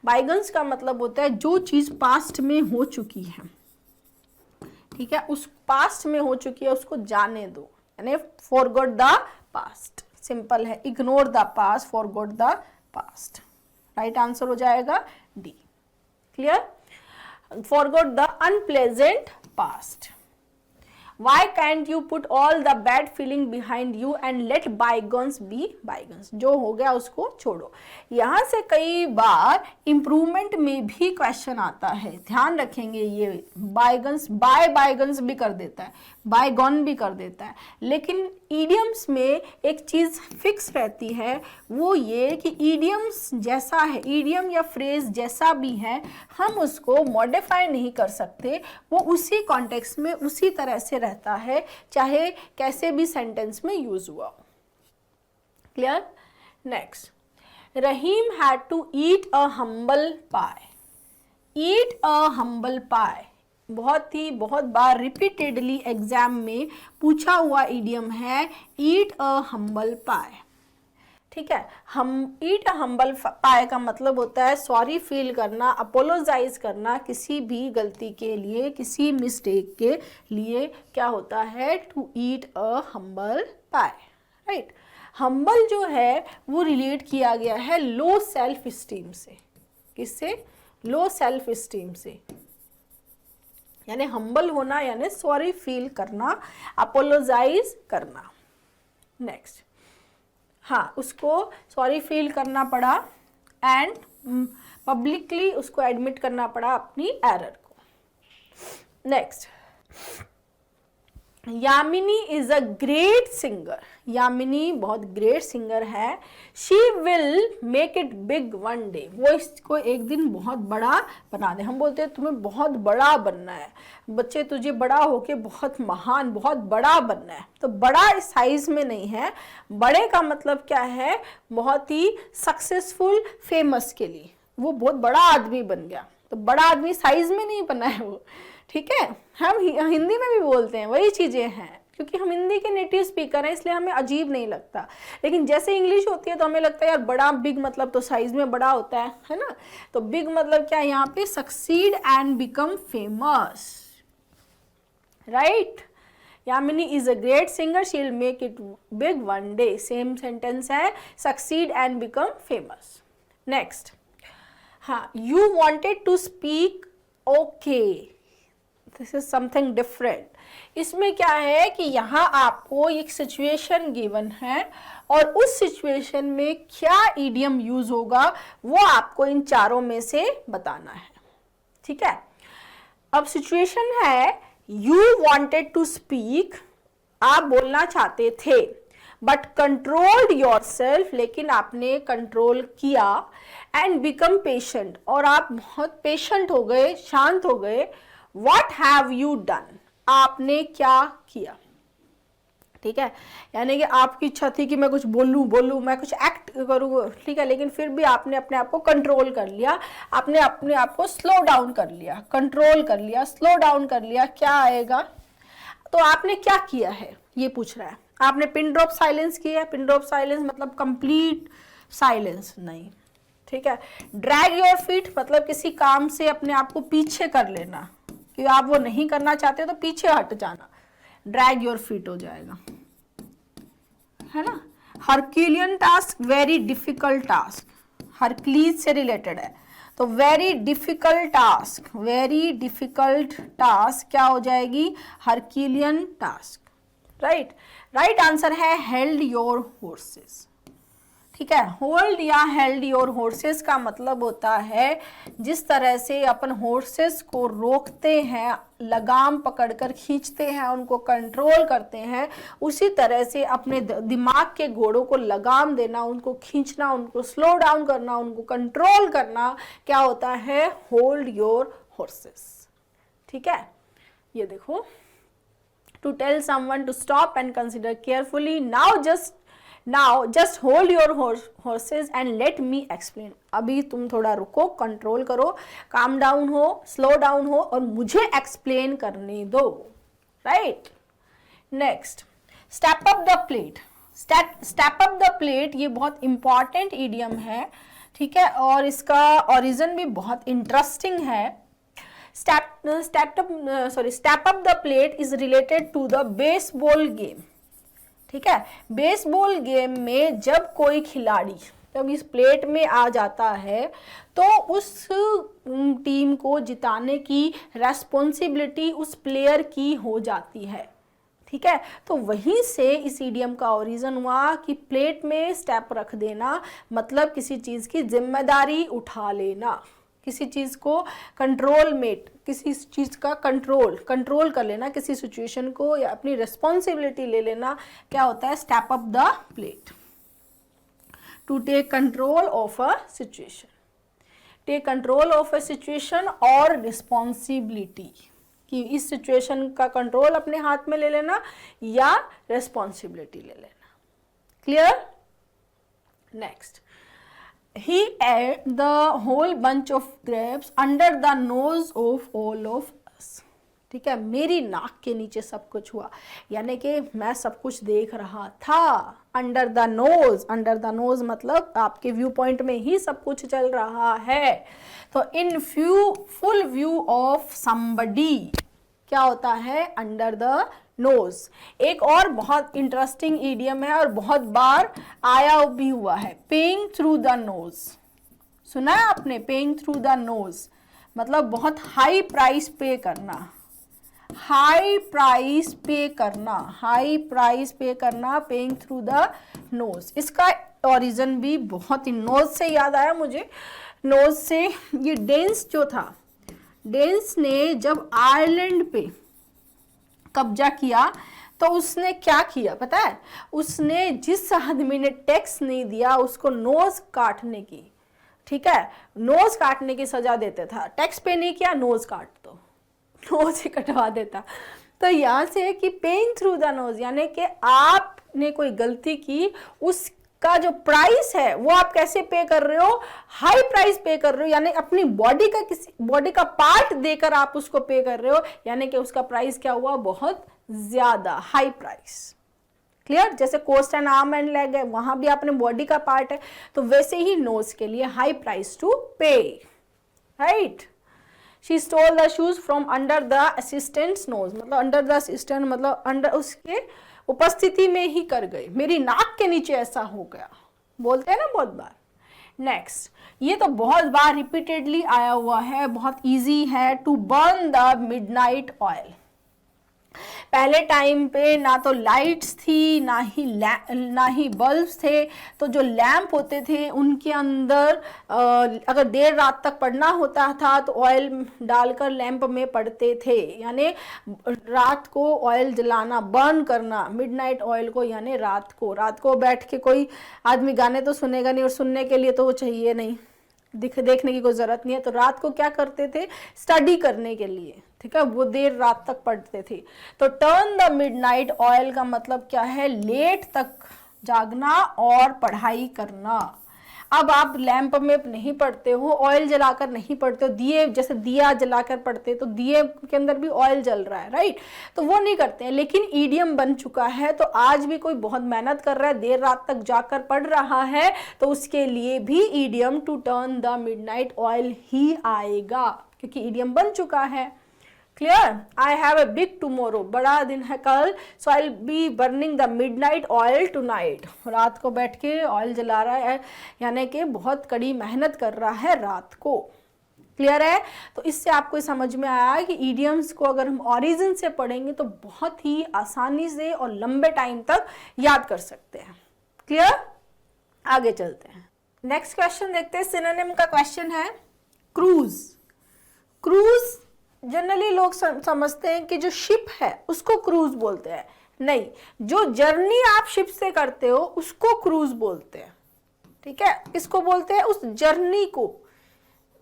बायगन्स का मतलब होता है जो चीज पास्ट में हो चुकी है, ठीक है, उस पास्ट में हो चुकी है उसको जाने दो, यानी फॉरगॉट द पास्ट। सिंपल है, ignore the past, forgot the past. Right answer हो जाएगा D. Clear? Forgot the unpleasant past. Why can't you put all the bad feeling behind you and let bygones be bygones? जो हो गया उसको छोड़ो। यहाँ से कई बार इम्प्रूवमेंट में भी क्वेश्चन आता है, ध्यान रखेंगे। ये बायगन्स, बायगन्स भी कर देता है, बायगॉन भी कर देता है, लेकिन ईडियम्स में एक चीज फिक्स रहती है, वो ये कि ईडियम्स जैसा है, ईडियम या फ्रेज जैसा भी है, हम उसको मॉडिफाई नहीं कर सकते। वो उसी कॉन्टेक्स्ट में उसी तरह से रहता है, चाहे कैसे भी सेंटेंस में यूज हुआ हो। Clear? Next, Rahim had to eat a humble pie. Eat a humble pie बहुत बार रिपीटेडली एग्जाम में पूछा हुआ इडियम है, ईट अ हम्बल पाई। ठीक है, हम ईट अ हम्बल पाई का मतलब होता है सॉरी फील करना, अपोलोजाइज करना किसी भी गलती के लिए, किसी मिस्टेक के लिए। क्या होता है? To eat a humble pie. Right, humble जो है वो रिलेट किया गया है लो सेल्फ स्टीम से। किससे? लो सेल्फ स्टीम से, यानी हम्बल होना यानी सॉरी फील करना, अपोलोजाइज करना। नेक्स्ट, हाँ, उसको सॉरी फील करना पड़ा एंड पब्लिकली उसको एडमिट करना पड़ा अपनी एरर को। Next, Yamini is a great singer. Yamini बहुत ग्रेट सिंगर है। She will make it big one day. वो इसको एक दिन बहुत बड़ा बना दे। हम बोलते हैं तुम्हें बहुत बड़ा बनना है, बच्चे तुझे बड़ा होके बहुत महान, बहुत बड़ा बनना है। तो बड़ा इस साइज में नहीं है, बड़े का मतलब क्या है? बहुत ही सक्सेसफुल, फेमस के लिए वो बहुत बड़ा आदमी बन गया। तो बड़ा आदमी साइज में नहीं बना है वो, ठीक है। हम हिंदी में भी बोलते हैं, वही चीजें हैं, क्योंकि हम हिंदी के नेटिव स्पीकर हैं इसलिए हमें अजीब नहीं लगता। लेकिन जैसे इंग्लिश होती है तो हमें लगता है यार बड़ा, बिग मतलब तो साइज में बड़ा होता है ना। तो बिग मतलब क्या है यहाँ पे? Succeed and become famous. Right, Yamini is a great singer, she will make it big one day. Same sentence है, succeed and become famous. Next, हाँ, you wanted to speak okay, this is something different. इसमें क्या है कि यहाँ आपको एक situation given है और उस सिचुएशन में क्या इडियम यूज होगा वो आपको इन चारों में से बताना है। ठीक है, अब सिचुएशन है यू वॉन्टेड टू स्पीक, आप बोलना चाहते थे, बट कंट्रोल्ड योर सेल्फ, लेकिन आपने कंट्रोल किया, एंड बिकम पेशेंट, और आप बहुत पेशेंट हो गए, शांत हो गए। What have you done? आपने क्या किया? ठीक है, यानी कि आपकी इच्छा थी कि मैं कुछ बोलूं, मैं कुछ एक्ट करूं, ठीक है, लेकिन फिर भी आपने अपने आप को कंट्रोल कर लिया, आपने अपने आप को स्लो डाउन कर लिया, कंट्रोल कर लिया, स्लो डाउन कर लिया। क्या आएगा? तो आपने क्या किया है? ये पूछ रहा है। आपने पिन ड्रॉप साइलेंस किया है, पिन ड्रॉप साइलेंस मतलब कंप्लीट साइलेंस नहीं, ठीक है। ड्रैग योर फीट मतलब किसी काम से अपने आप को पीछे कर लेना, कि आप वो नहीं करना चाहते तो पीछे हट जाना, ड्रैग योर फीट हो जाएगा, है ना। Herculean task, very difficult task, Hercules से रिलेटेड है, तो very difficult task, very difficult task क्या हो जाएगी, Herculean task, right. Right answer है हेल्ड योर हॉर्सेस, ठीक है। होल्ड या हेल्ड योर हॉर्सेस का मतलब होता है जिस तरह से अपन हॉर्सेस को रोकते हैं, लगाम पकड़कर खींचते हैं, उनको कंट्रोल करते हैं, उसी तरह से अपने दिमाग के घोड़ों को लगाम देना, उनको खींचना, उनको स्लो डाउन करना, उनको कंट्रोल करना, क्या होता है, होल्ड योर हॉर्सेस, ठीक है। ये देखो, to tell someone to stop and consider carefully, now just hold your horses and let me explain. अभी तुम थोड़ा रुको, कंट्रोल करो, काम डाउन हो, स्लो डाउन हो और मुझे एक्सप्लेन करने दो, right. Next, step up the plate. Step up the plate ये बहुत इंपॉर्टेंट इडियम है, ठीक है, और इसका ओरिजिन भी बहुत इंटरेस्टिंग है। Step up the plate is related to the baseball game, ठीक है। बेसबॉल गेम में जब कोई खिलाड़ी जब इस प्लेट में आ जाता है तो उस टीम को जिताने की रेस्पॉन्सिबिलिटी उस प्लेयर की हो जाती है, ठीक है। तो वहीं से इस इडियम का ओरिजिन हुआ कि प्लेट में स्टेप रख देना मतलब किसी चीज़ की जिम्मेदारी उठा लेना, किसी चीज़ को कंट्रोल में, किसी चीज़ का कंट्रोल कर लेना, किसी सिचुएशन को या अपनी रिस्पॉन्सिबिलिटी ले लेना, क्या होता है, step up the plate. To take control of a situation, take control of a situation और रिस्पॉन्सिबिलिटी, कि इस सिचुएशन का कंट्रोल अपने हाथ में ले लेना या रिस्पॉन्सिबिलिटी ले लेना। Clear. Next, he ate the whole bunch of grapes under the nose of all of us, ठीक है। मेरी नाक के नीचे सब कुछ हुआ, यानी कि मैं सब कुछ देख रहा था। अंडर द नोज मतलब आपके व्यू पॉइंट में ही सब कुछ चल रहा है। तो in full view of somebody क्या होता है, अंडर द नोज। एक और बहुत इंटरेस्टिंग इडियम है और बहुत बार आया भी हुआ है, पेइंग थ्रू द नोज। सुना है आपने, पेइंग थ्रू द नोज मतलब बहुत हाई प्राइस पे करना, हाई प्राइस पे करना, पेइंग थ्रू द नोज। इसका ओरिजिन भी बहुत ही, नोज से याद आया मुझे, नोज से ये डेंस जो था, डेंस ने जब आयरलैंड पे कब्जा किया तो उसने क्या किया पता है, उसने जिस आदमी ने टैक्स नहीं दिया उसको नोज काटने की, ठीक है, नोज काटने की सजा देता था। टैक्स पे नहीं किया, नोज काट दो, नोज ही कटवा देता। तो यहाँ से कि पेइंग थ्रू द नोज यानी कि आपने कोई गलती की, उसका जो प्राइस है वो आप कैसे पे कर रहे हो, हाई प्राइस पे कर रहे हो, यानी अपनी बॉडी का पार्ट देकर आप उसको पे कर रहे हो, यानी कि उसका प्राइस क्या हुआ, बहुत ज्यादा हाई प्राइस। क्लियर। जैसे cost and arm and leg है, वहां भी अपने बॉडी का पार्ट है, तो वैसे ही नोज के लिए high price to pay, right. She stole the shoes from under the assistant's nose, मतलब अंडर द असिस्टेंट मतलब अंडर उसके उपस्थिति में ही कर गई, मेरी नाक के नीचे ऐसा हो गया, बोलते हैं ना बहुत बार। नेक्स्ट, ये तो बहुत बार रिपीटेडली आया हुआ है, बहुत इजी है, to burn the midnight oil. पहले टाइम पे ना तो लाइट्स थी ना ही बल्ब्स थे, तो जो लैंप होते थे उनके अंदर अगर देर रात तक पढ़ना होता था तो ऑयल डालकर लैंप में पढ़ते थे, यानी रात को ऑयल जलाना, बर्न करना मिडनाइट ऑयल को, यानी रात को बैठ के कोई आदमी गाने तो सुनेगा नहीं, और सुनने के लिए तो वो चाहिए नहीं, देखने की कोई ज़रूरत नहीं है, तो रात को क्या करते थे, स्टडी करने के लिए, ठीक है, वो देर रात तक पढ़ते थे। तो टर्न द मिडनाइट ऑयल का मतलब क्या है, लेट तक जागना और पढ़ाई करना। अब आप लैंप में नहीं पढ़ते हो, ऑयल जलाकर नहीं पढ़ते हो, दिए जैसे दिया जलाकर पढ़ते तो दिए के अंदर भी ऑयल जल रहा है, राइट, तो वो नहीं करते हैं। लेकिन ईडियम बन चुका है, तो आज भी कोई बहुत मेहनत कर रहा है, देर रात तक जाकर पढ़ रहा है, तो उसके लिए भी idiom to turn the midnight oil ही आएगा, क्योंकि ईडियम बन चुका है। Clear? I have a big tomorrow, बड़ा दिन है कल, so I will be burning the midnight oil tonight. रात को बैठ के ऑयल जला रहा है, यानी कि बहुत कड़ी मेहनत कर रहा है रात को। क्लियर है? तो इससे आपको समझ में आया कि ईडियम्स को अगर हम ओरिजिन से पढ़ेंगे तो बहुत ही आसानी से और लंबे टाइम तक याद कर सकते हैं। क्लियर? आगे चलते हैं, नेक्स्ट क्वेश्चन देखते हैं। सिनोनिम का क्वेश्चन है क्रूज। क्रूज जनरली लोग समझते हैं कि जो शिप है उसको क्रूज बोलते हैं, नहीं, जो जर्नी आप शिप से करते हो उसको क्रूज बोलते हैं। ठीक है, किसको बोलते हैं? उस जर्नी को।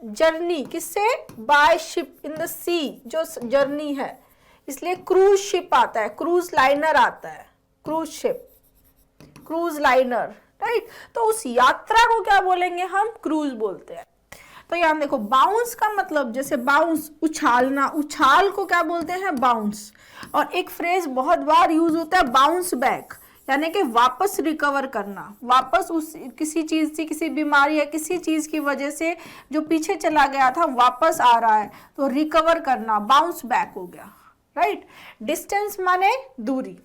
जर्नी किससे? बाय शिप इन द सी, जो जर्नी है, इसलिए क्रूज शिप आता है, क्रूज लाइनर आता है, cruise ship, cruise liner, right. तो उस यात्रा को क्या बोलेंगे हम? क्रूज बोलते हैं। तो यहां देखो, बाउंस का मतलब, जैसे बाउंस उछालना, उछाल को क्या बोलते हैं? बाउंस। और एक फ्रेज बहुत बार यूज होता है बाउंस बैक, यानी कि वापस रिकवर करना, वापस उस किसी चीज से, किसी बीमारी या किसी चीज की वजह से जो पीछे चला गया था वापस आ रहा है, तो रिकवर करना, बाउंस बैक हो गया, राइट। डिस्टेंस माने दूरी,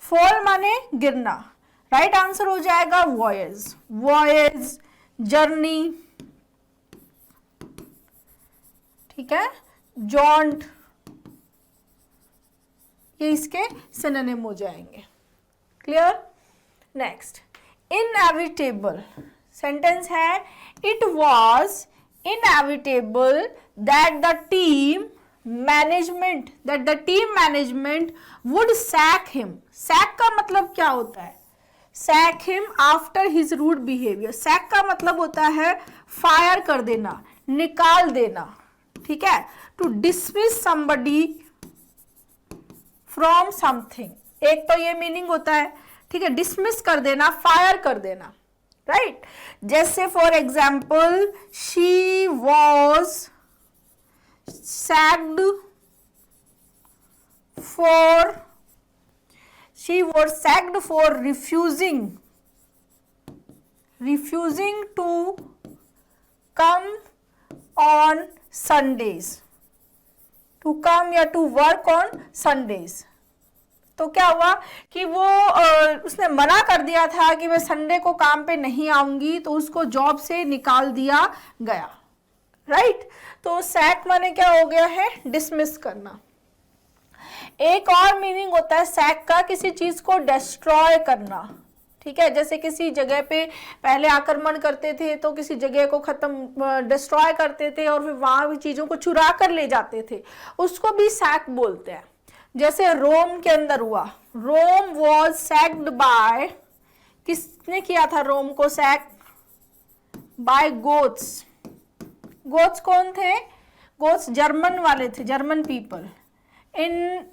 फॉल माने गिरना, राइट आंसर हो जाएगा वॉयज। वॉयज, जर्नी, ठीक है, जॉन्ट, ये इसके सिनोनिम हो जाएंगे। क्लियर? नेक्स्ट, इनएविटेबल सेंटेंस है, it was inevitable that the team management would sack him. Sack का मतलब क्या होता है? Sack him after his rude behaviour. Sack का मतलब होता है फायर कर देना, निकाल देना, ठीक है। To dismiss somebody from something, एक तो ये मीनिंग होता है, ठीक है, डिसमिस कर देना, फायर कर देना, राइट। जैसे for example, she was sacked for refusing to come on Sundays, to come या to work on Sundays। तो क्या हुआ कि वो उसने मना कर दिया था कि मैं संडे को काम पे नहीं आऊंगी, तो उसको जॉब से निकाल दिया गया, राइट। तो सैक माने क्या हो गया है? डिसमिस करना। एक और मीनिंग होता है सैक का, किसी चीज को डिस्ट्रॉय करना, ठीक है। जैसे किसी जगह पे पहले आक्रमण करते थे तो किसी जगह को खत्म, डिस्ट्रॉय करते थे और फिर वहां भी चीजों को चुरा कर ले जाते थे, उसको भी सैक बोलते हैं। जैसे रोम के अंदर हुआ, रोम वॉज सैक्ड बाय, किसने किया था रोम को सैक? Bye Goths. गोथ्स कौन थे? गोथ्स जर्मन वाले थे, जर्मन पीपल इन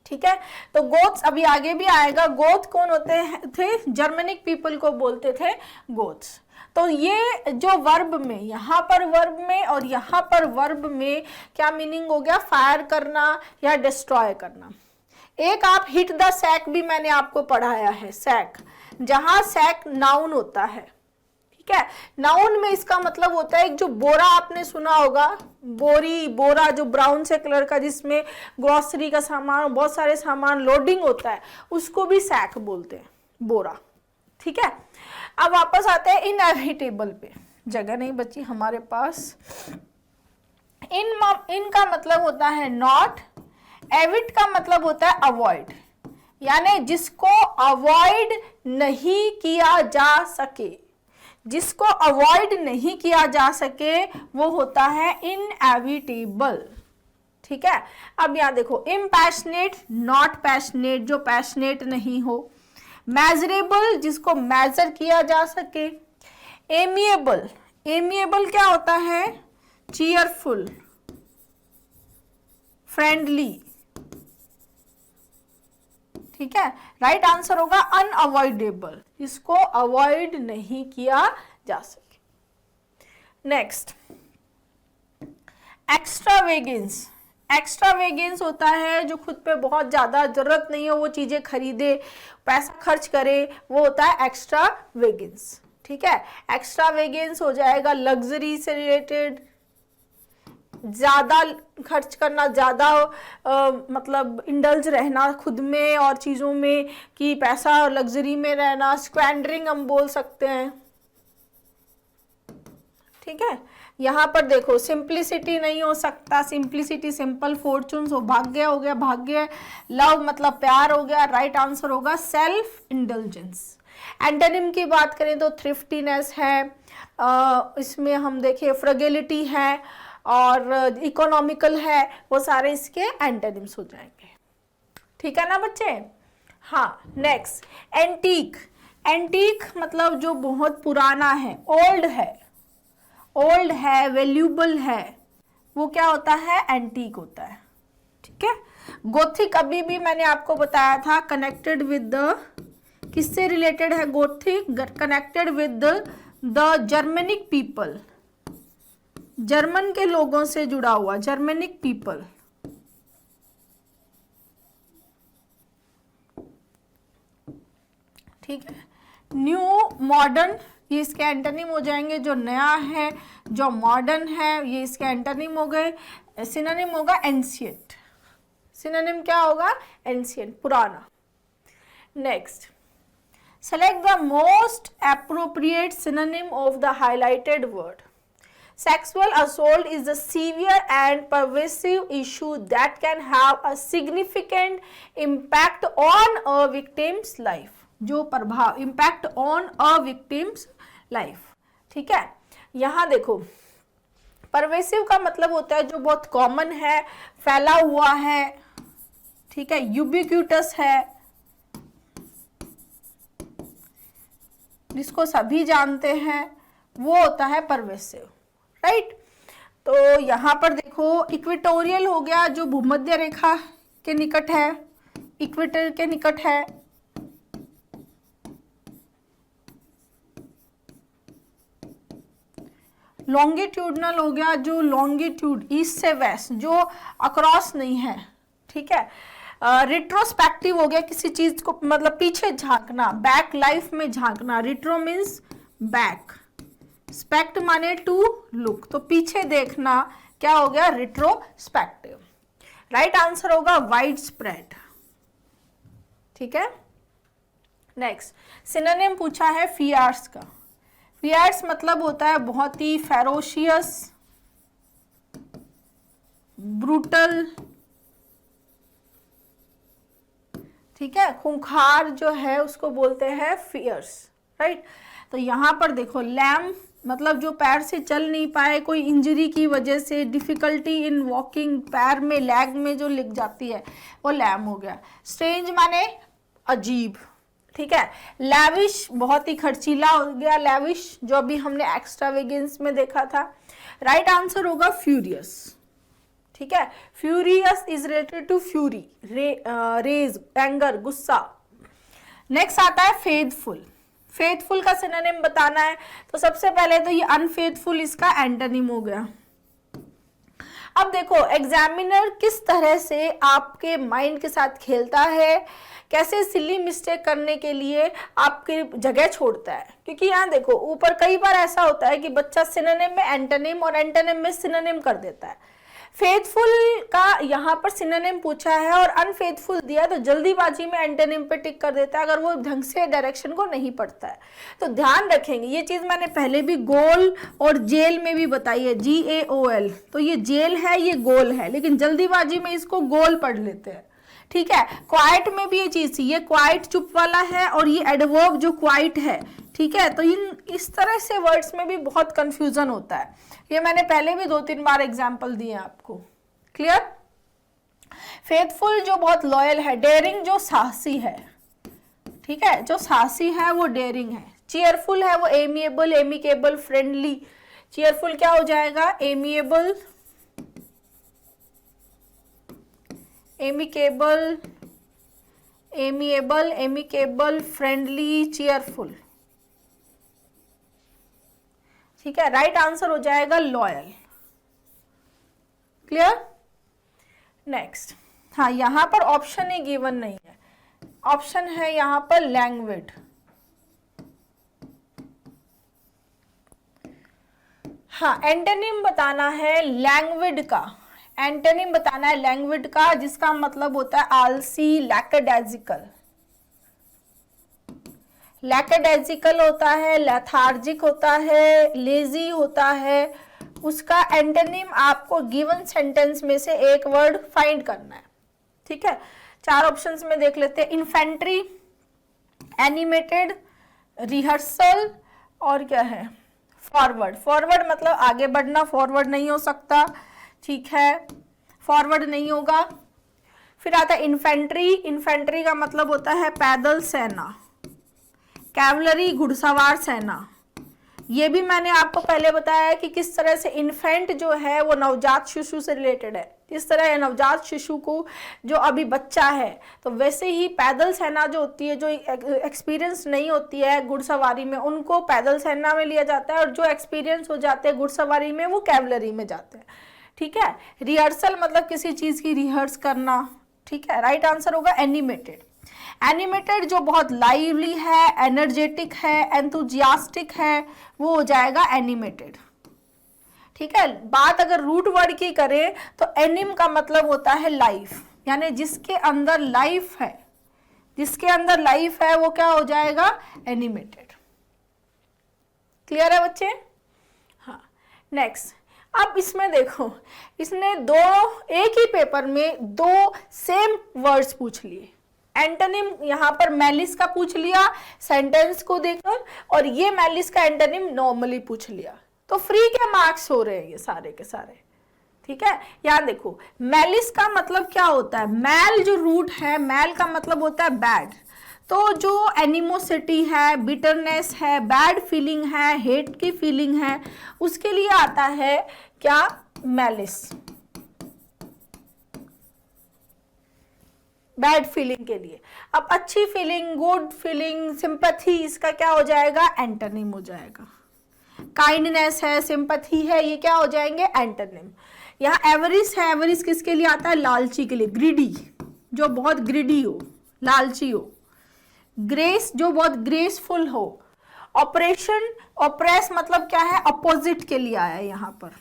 ठीक है। तो गोथ्स अभी आगे भी आएगा। गोथ कौन होते थे? जर्मनिक पीपल को बोलते थे गोथ्स। तो ये जो वर्ब में, यहाँ पर वर्ब में और यहाँ पर वर्ब में क्या मीनिंग हो गया? फायर करना या डिस्ट्रॉय करना। एक आप हिट द सैक भी मैंने आपको पढ़ाया है, सैक, जहां सैक नाउन होता है, ठीक है। नाउन में इसका मतलब होता है, एक जो बोरा आपने सुना होगा, बोरी, बोरा जो ब्राउन से कलर का, जिसमें ग्रोसरी का सामान, बहुत सारे सामान लोडिंग होता है, उसको भी सैक बोलते हैं, बोरा, ठीक है। अब वापस आते हैं इनएविटेबल पे, जगह नहीं बची हमारे पास। इन का मतलब होता है नॉट, एविट का मतलब होता है अवॉइड, यानी जिसको अवॉइड नहीं किया जा सके, जिसको अवॉइड नहीं किया जा सके वो होता है इनएविटेबल, ठीक है। अब यहां देखो, इम्पैशनेट, नॉट पैशनेट, जो पैशनेट नहीं हो। मेजरेबल, जिसको मेजर किया जा सके। एमिएबल, एमिएबल क्या होता है? चीयरफुल, फ्रेंडली, ठीक है, राइट आंसर होगा अनअवॉइडेबल, इसको अवॉइड नहीं किया जा सके। Next, extravagance. एक्स्ट्रावेगेंस होता है जो खुद पे बहुत ज्यादा जरूरत नहीं हो वो चीजें खरीदे, पैसा खर्च करे, वो होता है एक्स्ट्रावेगेंस। ठीक है, एक्स्ट्रावेगेंस हो जाएगा लग्जरी से रिलेटेड, ज्यादा खर्च करना, ज्यादा मतलब इंडल्ज रहना खुद में और चीजों में, कि पैसा लग्जरी में रहना, स्क्वैंडरिंग हम बोल सकते हैं। ठीक है, यहाँ पर देखो सिंप्लिसिटी नहीं हो सकता, सिंप्लिसिटी सिंपल, फॉर्चून सौभाग्य हो गया, भाग्य, लव मतलब प्यार हो गया, राइट आंसर होगा सेल्फ इंडल्जेंस। एंटोनिम की बात करें तो थ्रिफ्टीनेस है, इसमें हम देखें फ्रगेलिटी है और इकोनॉमिकल है, वो सारे इसके एंटोनिम्स हो जाएंगे। ठीक है ना बच्चे। हाँ, नेक्स्ट एंटीक। एंटीक मतलब जो बहुत पुराना है, ओल्ड है, ओल्ड है, वैल्यूबल है, वो क्या होता है, एंटीक होता है। ठीक है, गोथिक अभी भी मैंने आपको बताया था कनेक्टेड विद द, किससे रिलेटेड है Gothic, connected with the Germanic people, German के लोगों से जुड़ा हुआ, जर्मेनिक पीपल। ठीक है, न्यू मॉडर्न, ये इसके एंटोनिम हो जाएंगे, जो नया है, जो मॉडर्न है, ये इसके एंटोनिम हो गए। सिनोनिम होगा एंशिएंट, सिनोनिम क्या होगा, एंशिएंट, पुराना। Next, select the most appropriate synonym of the highlighted word. Sexual assault is a severe and pervasive issue that can have a significant impact on a victim's life. जो प्रभाव, impact on a victim's life. ठीक है, यहाँ देखो pervasive का मतलब होता है जो बहुत कॉमन है, फैला हुआ है, ठीक है, यूबिक्यूटस है, जिसको सभी जानते हैं, वो होता है परवेसिव, राइट। तो यहाँ पर देखो इक्वेटोरियल हो गया, जो भूमध्य रेखा के निकट है, इक्वेटर के निकट है। लॉन्गिट्यूडनल हो गया, जो लॉन्गिट्यूड ईस्ट से वेस्ट, जो अक्रॉस नहीं है। ठीक है, रिट्रोस्पेक्टिव हो गया, किसी चीज को मतलब पीछे झांकना, बैक लाइफ में झांकना, रिट्रो मीन्स बैक, स्पेक्ट माने टू लुक, तो पीछे देखना, क्या हो गया, रिट्रोस्पेक्टिव। राइट आंसर होगा वाइड स्प्रेड। ठीक है, नेक्स्ट सिनोनिम पूछा है फियर्स का। फियर्स मतलब होता है बहुत ही फेरोशियस, ब्रूटल, ठीक है, खूंखार जो है उसको बोलते हैं फियर्स, राइट। तो यहाँ पर देखो लैम मतलब जो पैर से चल नहीं पाए, कोई इंजरी की वजह से, डिफिकल्टी इन वॉकिंग, पैर में लेग में जो लिख जाती है वो लैम हो गया। स्ट्रेंज माने अजीब, ठीक है। लैविश बहुत ही खर्चीला हो गया, लैविश जो अभी हमने एक्स्ट्रावेगेंस में देखा था। राइट आंसर होगा फ्यूरियस, ठीक है। Furious is related to fury, rage, anger, गुस्सा। नेक्स्ट आता है फेथफुल। फेथफुल का सिनोनिम बताना है, तो सबसे पहले तो ये अनफेथफुल इसका एंटोनिम हो गया। अब देखो एग्जामिनर किस तरह से आपके माइंड के साथ खेलता है, कैसे सिली मिस्टेक करने के लिए आपकी जगह छोड़ता है, क्योंकि यहाँ देखो ऊपर कई बार ऐसा होता है कि बच्चा सिनोनिम में एंटोनिम और एंटोनिम में सिनोनिम कर देता है। फेथफुल का यहाँ पर सिनोनिम पूछा है और अनफेथफुल दिया, तो जल्दीबाजी में एंटोनिम पे टिक कर देता है अगर वो ढंग से डायरेक्शन को नहीं पढ़ता है। तो ध्यान रखेंगे, ये चीज मैंने पहले भी गोल और जेल में भी बताई है, GAOL। तो ये जेल है, ये गोल है, लेकिन जल्दीबाजी में इसको गोल पढ़ लेते हैं, ठीक है। क्वाइट में भी ये चीज थी, ये क्वाइट चुप वाला है और ये एडवर्ब जो क्वाइट है, ठीक है। तो इन इस तरह से वर्ड्स में भी बहुत कंफ्यूजन होता है, ये मैंने पहले भी 2-3 बार एग्जाम्पल दिए आपको, क्लियर। फेथफुल जो बहुत लॉयल है, डेयरिंग जो साहसी है, ठीक है, जो साहसी है वो डेयरिंग है। चीयरफुल है वो एमिएबल, एमिकेबल, फ्रेंडली। चीयरफुल क्या हो जाएगा, amiable, amicable, amiable, amicable, friendly, cheerful. ठीक है, राइट आंसर हो जाएगा लॉयल। क्लियर? नेक्स्ट, हाँ यहाँ पर ऑप्शन ही गिवन नहीं है, ऑप्शन है यहाँ पर लैंग्विड। हाँ, एंटोनिम बताना है लैंग्विड का, एंटोनिम बताना है लैंग्विड का, जिसका मतलब होता है आलसी, लैकडाइजिकल। लैकडाइजिकल होता है, लेथार्जिक होता है, लेजी होता है। उसका एंटोनिम आपको गिवन सेंटेंस में से एक वर्ड फाइंड करना है। ठीक है, 4 ऑप्शंस में देख लेते हैं। इन्फेंट्री, एनिमेटेड, रिहर्सल और क्या है, फॉरवर्ड। फॉरवर्ड मतलब आगे बढ़ना, फॉरवर्ड नहीं हो सकता। ठीक है, फॉरवर्ड नहीं होगा। फिर आता है इन्फेंट्री, इन्फेंट्री का मतलब होता है पैदल सेना। कैवलरी, घुड़सवार सेना। ये भी मैंने आपको पहले बताया कि किस तरह से इन्फेंट जो है वो नवजात शिशु से रिलेटेड है। इस तरह नवजात शिशु को जो अभी बच्चा है, तो वैसे ही पैदल सेना जो होती है, जो एक्सपीरियंस नहीं होती है घुड़सवारी में, उनको पैदल सेना में लिया जाता है, और जो एक्सपीरियंस हो जाते हैं घुड़सवारी में वो कैवलरी में जाते हैं। ठीक है, रिहर्सल मतलब किसी चीज़ की रिहर्स करना। ठीक है, राइट आंसर होगा एनिमेटेड। एनिमेटेड जो बहुत लाइवली है, एनर्जेटिक है, एंथुजियास्टिक है, वो हो जाएगा एनिमेटेड। ठीक है, बात अगर रूट वर्ड की करें तो एनिम का मतलब होता है लाइफ, यानी जिसके अंदर लाइफ है, जिसके अंदर लाइफ है वो क्या हो जाएगा, एनिमेटेड। क्लियर है बच्चे? हाँ, नेक्स्ट। अब इसमें देखो, इसने एक ही पेपर में 2 सेम वर्ड्स पूछ लिए। एंटोनिम यहाँ पर मैलिस का पूछ लिया सेंटेंस को देखकर, और ये मैलिस का एंटोनिम नॉर्मली पूछ लिया, तो फ्री के मार्क्स हो रहे हैं ये सारे के सारे। ठीक है, यहाँ देखो, मैलिस का मतलब क्या होता है, मैल जो रूट है, मैल का मतलब होता है बैड। तो जो एनिमोसिटी है, बिटरनेस है, बैड फीलिंग है, हेट की फीलिंग है, उसके लिए आता है क्या, मैलिस। बैड फीलिंग के लिए। अब अच्छी फीलिंग, गुड फीलिंग, सिंपैथी, इसका क्या हो जाएगा, एंटोनिम हो जाएगा। काइंडनेस है, सिंपैथी है, ये क्या हो जाएंगे, एंटोनिम। यहाँ एवरिस है, एवरिस किसके लिए आता है, लालची के लिए। ग्रीडी, जो बहुत ग्रीडी हो, लालची हो। ग्रेस, जो बहुत ग्रेसफुल हो। ऑपरेशन, ऑप्रेस मतलब क्या है, अपोजिट के लिए आया है यहाँ पर।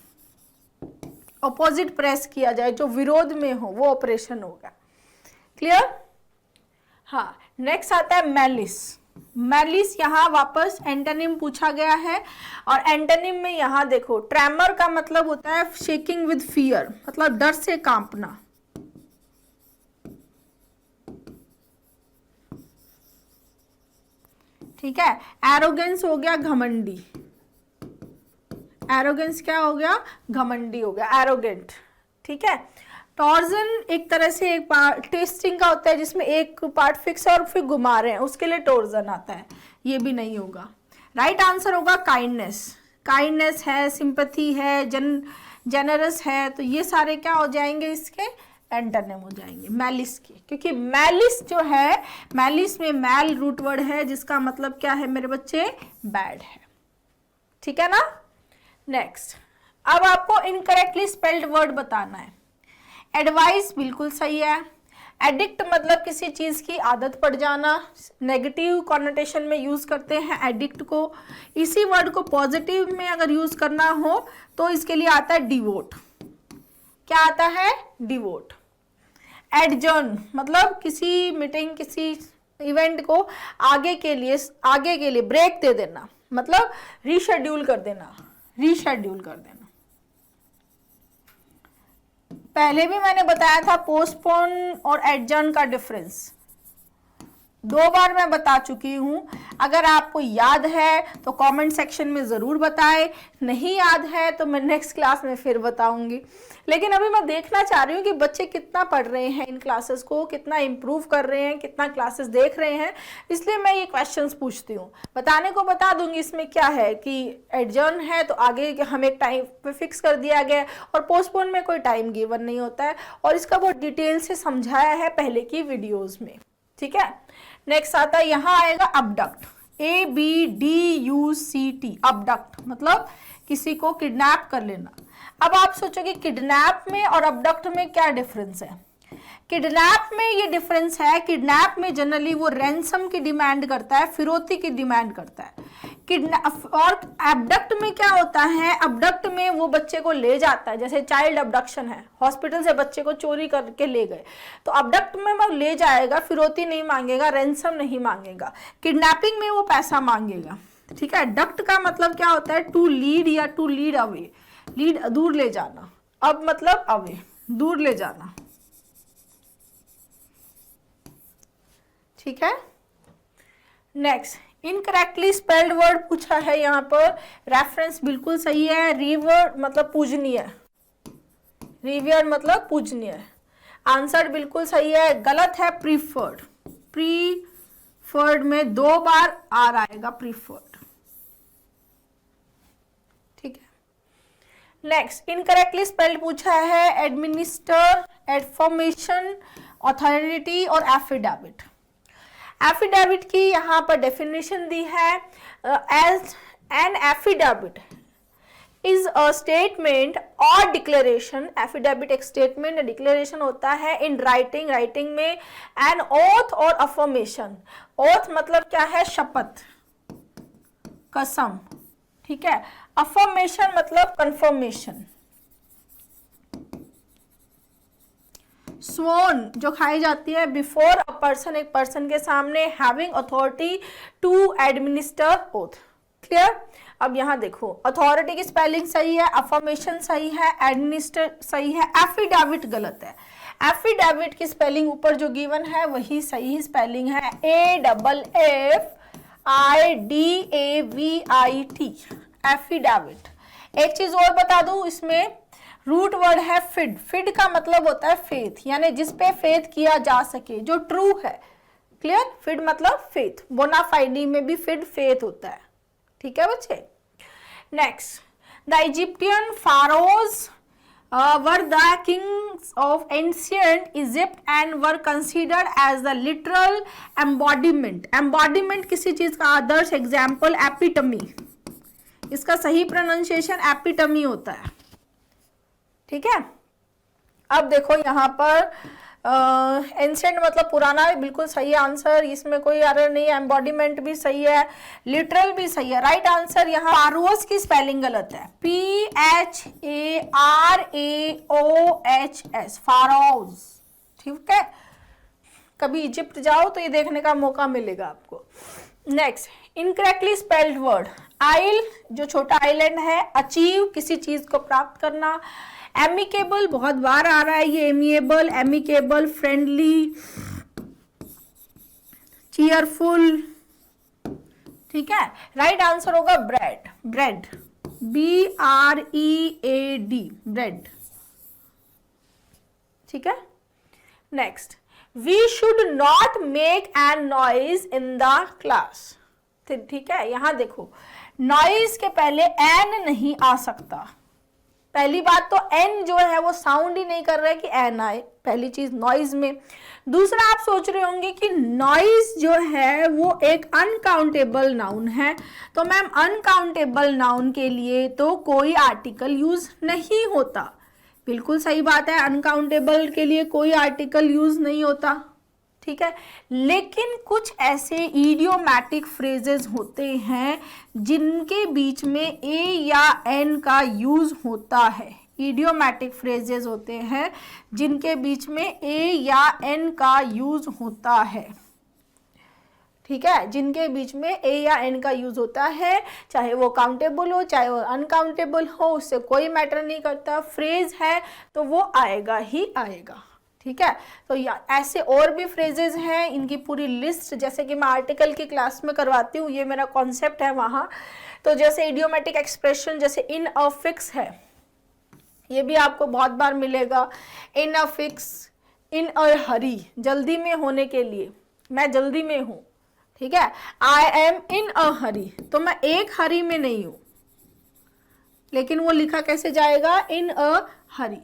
अपोजिट प्रेस किया जाए, जो विरोध में हो, वो ऑपरेशन होगा। क्लियर? हाँ, नेक्स्ट आता है मैलिस। मैलिस यहाँ वापस एंटोनिम पूछा गया है, और एंटोनिम में यहाँ देखो, ट्रेमर का मतलब होता है शेकिंग विद फियर, मतलब डर से कांपना। ठीक है, एरोगेंस हो गया घमंडी। एरोगेंस क्या हो गया, घमंडी हो गया, एरोगेंट। ठीक है, टॉर्जन एक तरह से एक पार्ट टेस्टिंग का होता है, जिसमें एक पार्ट फिक्स है और फिर घुमा रहे हैं, उसके लिए टॉर्जन आता है, ये भी नहीं होगा। राइट आंसर होगा काइंडनेस। काइंडनेस है, सिंपैथी है, जेनरस है, तो ये सारे क्या हो जाएंगे, इसके एंटोनिम हो जाएंगे मैलिस के, क्योंकि मैलिस जो है, मैलिस में मैल रूट वर्ड है, जिसका मतलब क्या है मेरे बच्चे, बैड है। ठीक है ना? नेक्स्ट, अब आपको इनकरेक्टली स्पेल्ड वर्ड बताना है। एडवाइस बिल्कुल सही है। एडिक्ट मतलब किसी चीज की आदत पड़ जाना, नेगेटिव कॉनोटेशन में यूज करते हैं एडिक्ट को। इसी वर्ड को पॉजिटिव में अगर यूज करना हो तो इसके लिए आता है डिवोट। क्या आता है, डिवोट। एडजर्न मतलब किसी मीटिंग, किसी इवेंट को आगे के लिए ब्रेक दे देना, मतलब रीशेड्यूल कर देना, रीशेड्यूल कर देना। पहले भी मैंने बताया था पोस्टपोन और एडजर्न का डिफरेंस, 2 बार मैं बता चुकी हूं। अगर आपको याद है तो कमेंट सेक्शन में ज़रूर बताएं, नहीं याद है तो मैं नेक्स्ट क्लास में फिर बताऊंगी। लेकिन अभी मैं देखना चाह रही हूँ कि बच्चे कितना पढ़ रहे हैं इन क्लासेस को, कितना इम्प्रूव कर रहे हैं, कितना क्लासेस देख रहे हैं, इसलिए मैं ये क्वेश्चंस पूछती हूँ। बताने को बता दूंगी इसमें क्या है कि एडजर्न है तो आगे हमें एक टाइम पे फिक्स कर दिया गया है, और पोस्टपोन में कोई टाइम गिवन नहीं होता है, और इसका बहुत डिटेल से समझाया है पहले की वीडियोज़ में। ठीक है। नेक्स्ट आता है, यहाँ आएगा अबडक्ट, ABDUCT, अबडक्ट मतलब किसी को किडनैप कर लेना। अब आप सोचोगे किडनैप में और अबडक्ट में क्या डिफरेंस है? किडनैप में ये डिफरेंस है, किडनैप में जनरली वो रैंसम की डिमांड करता है, फिरौती की डिमांड करता है। और अबडक्ट में क्या होता है? अबडक्ट में वो बच्चे को ले जाता है, जैसे चाइल्ड अबडक्शन है, हॉस्पिटल से बच्चे को चोरी करके ले गए, तो अबडक्ट में वो ले जाएगा, फिरौती नहीं मांगेगा, रैंसम नहीं मांगेगा। किडनैपिंग में वो पैसा मांगेगा। ठीक है। डक्ट का मतलब क्या होता है? टू लीड या टू लीड अवे, लीड दूर ले जाना, अब मतलब अवे, दूर ले जाना। ठीक है। नेक्स्ट, इनकरेक्टली स्पेल्ड वर्ड पूछा है यहाँ पर, रेफरेंस बिल्कुल सही है, रिवर मतलब पूजनीय, रिवियर मतलब पूजनीय, आंसर बिल्कुल सही है। गलत है प्रीफर्ड, प्रीफर्ड में 2 बार आर आएगा, प्रीफर्ड। ठीक है। नेक्स्ट, इनकरेक्टली स्पेल्ड पूछा है, एडमिनिस्टर, एफर्मेशन, अथॉरिटी और एफिडेविट। एफिडेविट की यहाँ पर डेफिनेशन दी है, as an affidavit is a statement और डिक्लेरेशन। एफिडेविट एक स्टेटमेंट या डिक्लेरेशन होता है इन राइटिंग, राइटिंग में, एन ओथ और अफर्मेशन। ओथ मतलब क्या है? शपथ, कसम। ठीक है। अफर्मेशन मतलब कंफर्मेशन। स्वोन जो खाई जाती है बिफोर अ पर्सन, एक पर्सन के सामने, having authority to administer oath. Clear. अब यहाँ देखो, अथॉरिटी की स्पेलिंग सही है, अफर्मेशन सही है, एडमिनिस्टर सही है, एफिडेविट गलत है। एफिडेविट की स्पेलिंग ऊपर जो गिवन है वही सही स्पेलिंग है, AFFIDAVIT, एफिडेविट। एक चीज और बता दूं, इसमें रूट वर्ड है फिड। फिड का मतलब होता है फेथ, यानी जिस पे फेथ किया जा सके, जो ट्रू है। क्लियर। फिड मतलब फेथ, बोनाफाइडी में भी फिड फेथ होता है। ठीक है बच्चे। Next, the Egyptian pharaohs were the kings of ancient Egypt and were considered as the literal embodiment. Embodiment किसी चीज का आदर्श, एग्जाम्पल एपिटमी। इसका सही प्रोनाउंसिएशन एपिटमी होता है। ठीक है। अब देखो यहाँ पर एंशिएंट मतलब पुराना, बिल्कुल सही आंसर, इसमें कोई एरर नहीं है। एम्बॉडीमेंट भी सही है, लिटरल भी सही है। राइट आंसर यहाँ फारोज की स्पेलिंग गलत है, PHARAOHS, फारोज। ठीक है। कभी इजिप्ट जाओ तो ये देखने का मौका मिलेगा आपको। नेक्स्ट, इनकरेक्टली स्पेल्ड वर्ड, आइल जो छोटा आइलैंड है, अचीव किसी चीज को प्राप्त करना, एमिकेबल बहुत बार आ रहा है ये, एमिएबल, एमिकेबल, फ्रेंडली, चीयरफुल। ठीक है। राइट आंसर होगा ब्रेड, ब्रेड, BREAD, ब्रेड। ठीक है। Next, we should not make an noise in the class. ठीक है। यहां देखो, नॉइज के पहले एन नहीं आ सकता। पहली बात तो एन जो है वो साउंड ही नहीं कर रहा है कि एन आए, पहली चीज नॉइज में। दूसरा, आप सोच रहे होंगे कि नॉइज जो है वो एक अनकाउंटेबल नाउन है, तो मैम अनकाउंटेबल नाउन के लिए तो कोई आर्टिकल यूज नहीं होता। बिल्कुल सही बात है, अनकाउंटेबल के लिए कोई आर्टिकल यूज नहीं होता। ठीक है। लेकिन कुछ ऐसे इडियोमैटिक फ्रेजेस होते हैं जिनके बीच में ए या एन का यूज होता है। इडियोमैटिक फ्रेजेस होते हैं जिनके बीच में ए या एन का यूज होता है। ठीक है। जिनके बीच में ए या एन का यूज होता है, चाहे वो काउंटेबल हो चाहे वो अनकाउंटेबल हो, उससे कोई मैटर नहीं करता। फ्रेज है तो वो आएगा ही आएगा। ठीक है। तो ऐसे और भी फ्रेजेस हैं, इनकी पूरी लिस्ट जैसे कि मैं आर्टिकल की क्लास में करवाती हूँ, ये मेरा कॉन्सेप्ट है वहाँ। तो जैसे इडियोमेटिक एक्सप्रेशन, जैसे इन अ फिक्स है, ये भी आपको बहुत बार मिलेगा। इन अ फिक्स, इन अ हरी, जल्दी में होने के लिए, मैं जल्दी में हूँ। ठीक है। आई एम इन अ हरी, तो मैं एक हरी में नहीं हूँ, लेकिन वो लिखा कैसे जाएगा? इन अ हरी।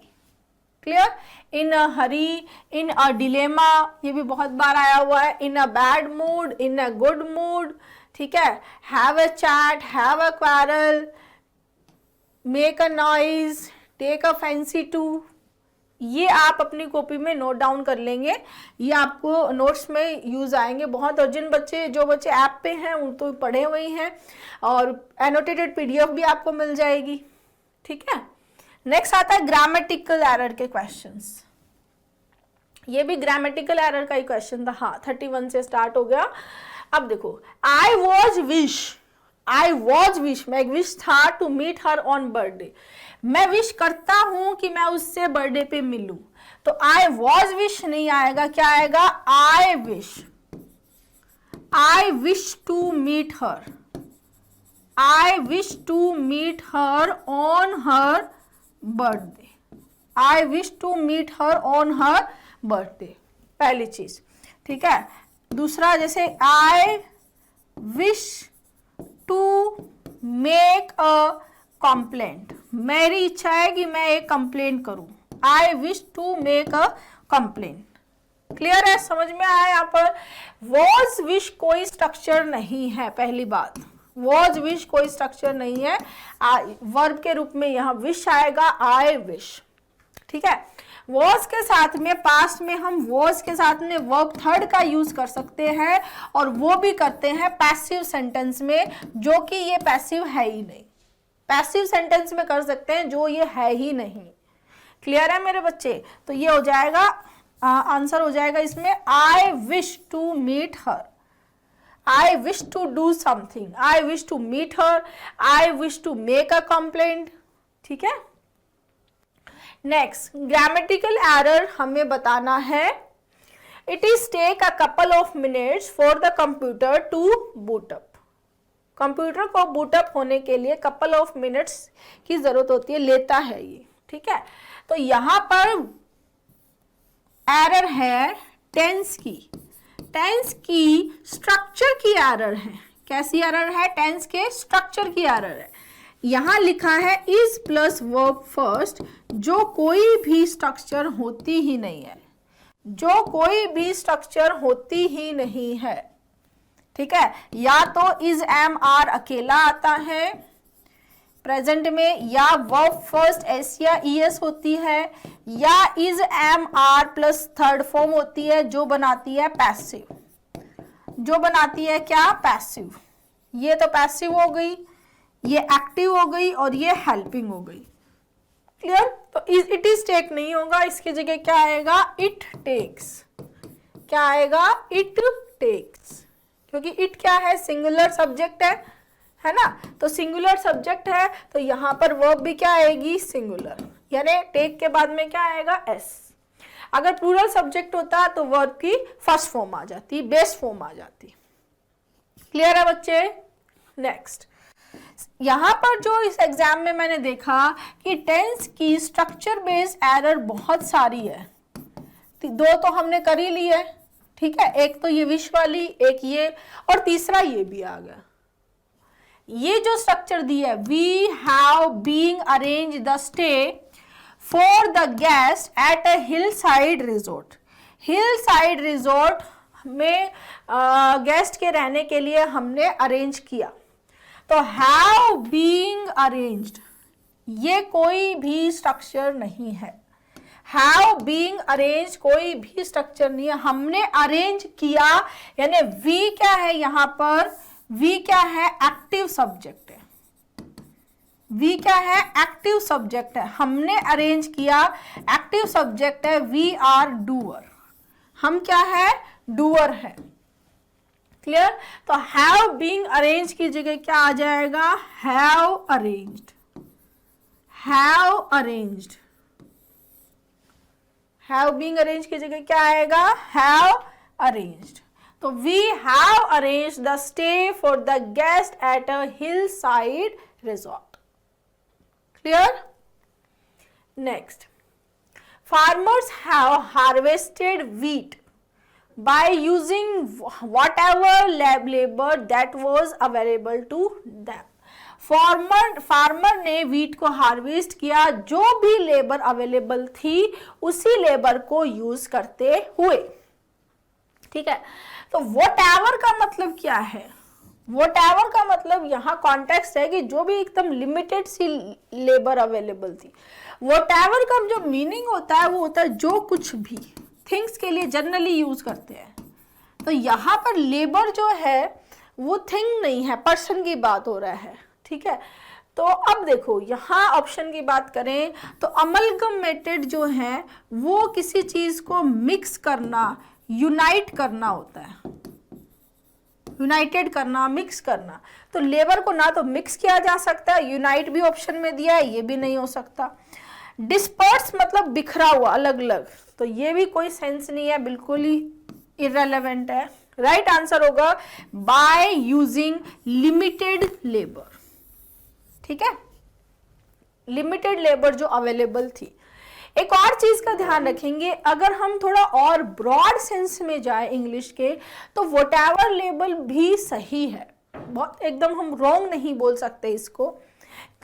Clear? In a Hari, in a dilemma, ये भी बहुत बार आया हुआ है। In a bad mood, in a good mood, ठीक है। Have a chat, have a quarrel, make a noise, take a fancy to. ये आप अपनी कॉपी में नोट डाउन कर लेंगे, ये आपको नोट्स में यूज आएंगे बहुत। और जो बच्चे ऐप पे हैं उन तो पढ़े हुए हैं, और एनोटेटेड पीडीएफ भी आपको मिल जाएगी, ठीक है। नेक्स्ट आता है ग्रामेटिकल एरर के क्वेश्चंस। ये भी ग्रामेटिकल एरर का ही क्वेश्चन था, हाँ 31 से स्टार्ट हो गया। अब देखो, आई वॉज विश, मैं विश था to meet her on birthday. मैं विश करता हूं कि मैं उससे बर्थडे पे मिलूं, तो आई वॉज विश नहीं आएगा, क्या आएगा? I wish to meet her, I wish to meet her on her birthday, I wish to meet her on her birthday, पहली चीज, ठीक है। दूसरा, जैसे I wish to make a complaint, मेरी इच्छा है कि मैं एक कंप्लेंट करूं, I wish to make a complaint. Clear है? समझ में आया? यहाँ पर वॉज विश कोई स्ट्रक्चर नहीं है, पहली बात, वॉज विश कोई स्ट्रक्चर नहीं है। वर्ब के रूप में यहाँ विश आएगा, आई विश, ठीक है। वॉज के साथ में, पास्ट में हम वॉज के साथ में वर्ब थर्ड का यूज कर सकते हैं, और वो भी करते हैं पैसिव सेंटेंस में, जो कि ये पैसिव है ही नहीं। पैसिव सेंटेंस में कर सकते हैं जो ये है ही नहीं। क्लियर है मेरे बच्चे? तो ये हो जाएगा, आंसर हो जाएगा इसमें I wish to meet her, I wish to do something, I wish to meet her, I wish to make a complaint, ठीक है। नेक्स्ट, ग्रामेटिकल एरर हमें बताना है। It is take a couple of minutes for the computer to boot up. Computer को boot up होने के लिए couple of minutes की जरूरत होती है, लेता है ये, ठीक है। तो यहां पर एरर है टेंस की स्ट्रक्चर की एरर है। कैसी एरर है? टेंस के स्ट्रक्चर की एरर है। यहां लिखा है इज प्लस वर्ब फर्स्ट, जो कोई भी स्ट्रक्चर होती ही नहीं है, जो कोई भी स्ट्रक्चर होती ही नहीं है, ठीक है। या तो इज एम आर अकेला आता है प्रेजेंट में, या वर्ब फर्स्ट एस या ईएस होती है, या is am are plus third form होती है, जो बनाती है पैसिव, जो बनाती है क्या? पैसिव। ये तो पैसिव हो गई, ये एक्टिव हो गई, और ये हेल्पिंग हो गई। क्लियर? तो इट इज टेक नहीं होगा, इसकी जगह क्या आएगा? It takes. क्या आएगा? इट टेक्स, क्योंकि इट क्या है? सिंगुलर सब्जेक्ट है ना। तो सिंगुलर सब्जेक्ट है, तो यहां पर वर्ब भी क्या आएगी? सिंगुलर, यानी टेक के बाद में क्या आएगा? एस। अगर प्लूरल सब्जेक्ट होता तो वर्ब की फर्स्ट फॉर्म आ जाती, बेस फॉर्म आ जाती। क्लियर है बच्चे? नेक्स्ट, यहां पर जो इस एग्जाम में मैंने देखा कि टेंस की स्ट्रक्चर बेस्ड एरर बहुत सारी है। दो तो हमने कर ही ली है, ठीक है, एक तो ये विश वाली, एक ये, और तीसरा ये भी आ गया। ये जो स्ट्रक्चर दी है, we have being arrange the stay for the guest at a hill side resort. Hill side resort में गेस्ट के रहने के लिए हमने अरेंज किया। तो हैव बीइंग अरेंज्ड, ये कोई भी स्ट्रक्चर नहीं है। हैव बीइंग अरेंज कोई भी स्ट्रक्चर नहीं है, हमने अरेंज किया, यानी वी क्या है यहां पर? वी क्या है? एक्टिव सब्जेक्ट है। वी क्या है? एक्टिव सब्जेक्ट है। हमने अरेंज किया, एक्टिव सब्जेक्ट है, वी आर डूअर, हम क्या है? डूअर है। क्लियर? तो हैव बीइंग अरेंज की जगह क्या आ जाएगा? Have arranged, have arranged. Have being arrange की जगह क्या आएगा? Have arranged. तो we have arranged the stay for the guest at a hill side resort. Clear? Next, farmers have harvested wheat by using whatever labor that was available to them. Farmer ने wheat को harvest किया, जो भी labour available थी उसी labour को use करते हुए। ठीक है, तो व्हाटएवर का मतलब क्या है? व्हाटएवर का मतलब यहाँ कॉन्टेक्स्ट है कि जो भी एकदम लिमिटेड सी लेबर अवेलेबल थी। व्हाटएवर का जो मीनिंग होता है वो होता है जो कुछ भी, थिंग्स के लिए जनरली यूज करते हैं। तो यहाँ पर लेबर जो है वो थिंग नहीं है, पर्सन की बात हो रहा है। ठीक है, तो अब देखो यहाँ ऑप्शन की बात करें तो अमलगमेटेड जो है वो किसी चीज को मिक्स करना, यूनाइट करना होता है, यूनाइटेड करना, मिक्स करना। तो लेबर को ना तो मिक्स किया जा सकता है, यूनाइट भी ऑप्शन में दिया है, ये भी नहीं हो सकता। डिस्पर्स मतलब बिखरा हुआ, अलग अलग, तो ये भी कोई सेंस नहीं है, बिल्कुल ही इररेलेवेंट है। राइट आंसर होगा बाय यूजिंग लिमिटेड लेबर। ठीक है, लिमिटेड लेबर जो अवेलेबल थी। एक और चीज का ध्यान रखेंगे, अगर हम थोड़ा और ब्रॉड सेंस में जाए इंग्लिश के, तो व्हाटएवर लेबल भी सही है, बहुत एकदम हम रॉन्ग नहीं बोल सकते इसको।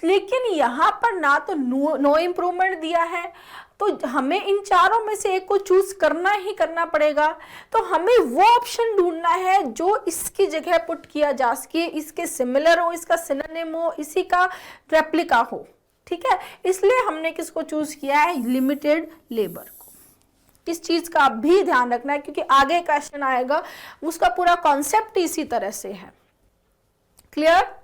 लेकिन यहाँ पर ना तो नो इम्प्रूवमेंट दिया है, तो हमें इन चारों में से एक को चूज करना ही करना पड़ेगा। तो हमें वो ऑप्शन ढूंढना है जो इसकी जगह पुट किया जा सके, इसके सिमिलर हो, इसका सिनोनिम हो, इसी का रेप्लिका हो। ठीक है, इसलिए हमने किसको चूज किया है? लिमिटेड लेबर को। इस चीज का भी ध्यान रखना है क्योंकि आगे क्वेश्चन आएगा, उसका पूरा कॉन्सेप्ट इसी तरह से है। क्लियर?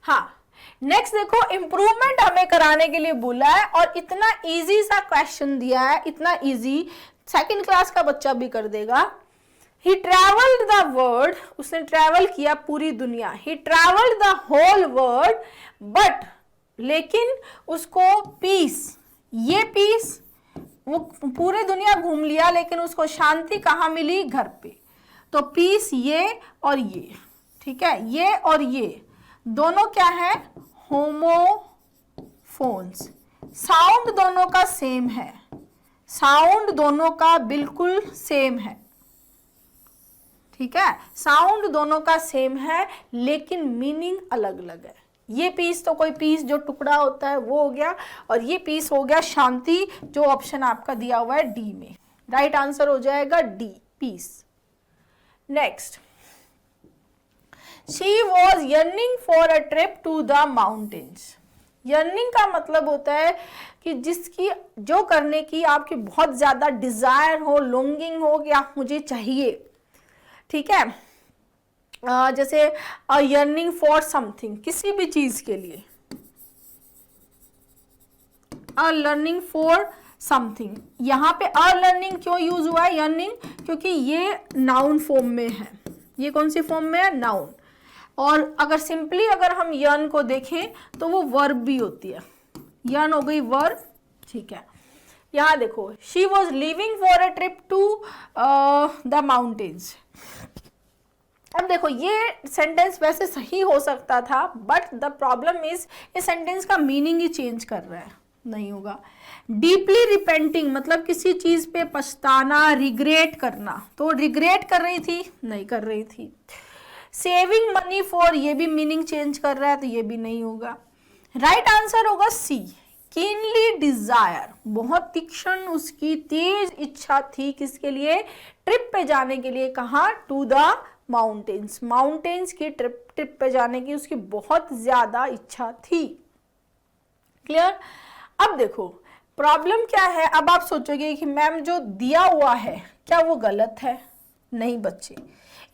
हाँ, नेक्स्ट देखो, इंप्रूवमेंट हमें कराने के लिए बोला है और इतना इजी सा क्वेश्चन दिया है, इतना इजी, सेकंड क्लास का बच्चा भी कर देगा। ही ट्रेवल्ड द वर्ल्ड, उसने ट्रेवल किया पूरी दुनिया। He travelled the whole world but, लेकिन उसको पीस, ये पीस, वो पूरी दुनिया घूम लिया लेकिन उसको शांति कहाँ मिली? घर पे। तो पीस ये और ये, ठीक है, ये और ये दोनों क्या है? होमोफोन्स। साउंड दोनों का सेम है, साउंड दोनों का बिल्कुल सेम है। ठीक है, साउंड दोनों का सेम है लेकिन मीनिंग अलग अलग है। ये पीस तो कोई पीस जो टुकड़ा होता है वो हो गया, और ये पीस हो गया शांति, जो ऑप्शन आपका दिया हुआ है डी में। राइट आंसर हो जाएगा D, peace. Next, she was yearning for a trip to the mountains. Yearning का मतलब होता है कि जिसकी, जो करने की आपकी बहुत ज्यादा डिजायर हो, लॉन्गिंग हो, कि आप मुझे चाहिए। ठीक है, जैसे यर्निंग फॉर समथिंग, किसी भी चीज के लिए, अ लर्निंग फॉर समथिंग। यहाँ पे अ लर्निंग क्यों यूज हुआ है यर्निंग? क्योंकि ये नाउन फॉर्म में है। ये कौन सी फॉर्म में है? नाउन। और अगर सिंपली अगर हम यर्न को देखें तो वो वर्ब भी होती है, यर्न हो गई वर्ब। ठीक है, यहाँ देखो, she was living for a trip to the mountains. अब देखो, ये सेंटेंस वैसे सही हो सकता था, बट द प्रॉब्लम इज ये सेंटेंस का मीनिंग ही चेंज कर रहा है, नहीं होगा। डीपली रिपेंटिंग मतलब किसी चीज पे पछताना, रिग्रेट करना, तो रिग्रेट कर रही थी? नहीं कर रही थी। सेविंग मनी फॉर, ये भी मीनिंग चेंज कर रहा है, तो ये भी नहीं होगा। राइट आंसर होगा सी, कीनली डिजायर, बहुत तीक्ष्ण उसकी तेज इच्छा थी, किसके लिए? ट्रिप पे जाने के लिए। कहाँ? टू द माउंटेन्स, माउंटेन्स की ट्रिप पे जाने की उसकी बहुत ज्यादा इच्छा थी। क्लियर? अब देखो प्रॉब्लम क्या है, अब आप सोचोगे कि मैम जो दिया हुआ है क्या वो गलत है? नहीं बच्चे,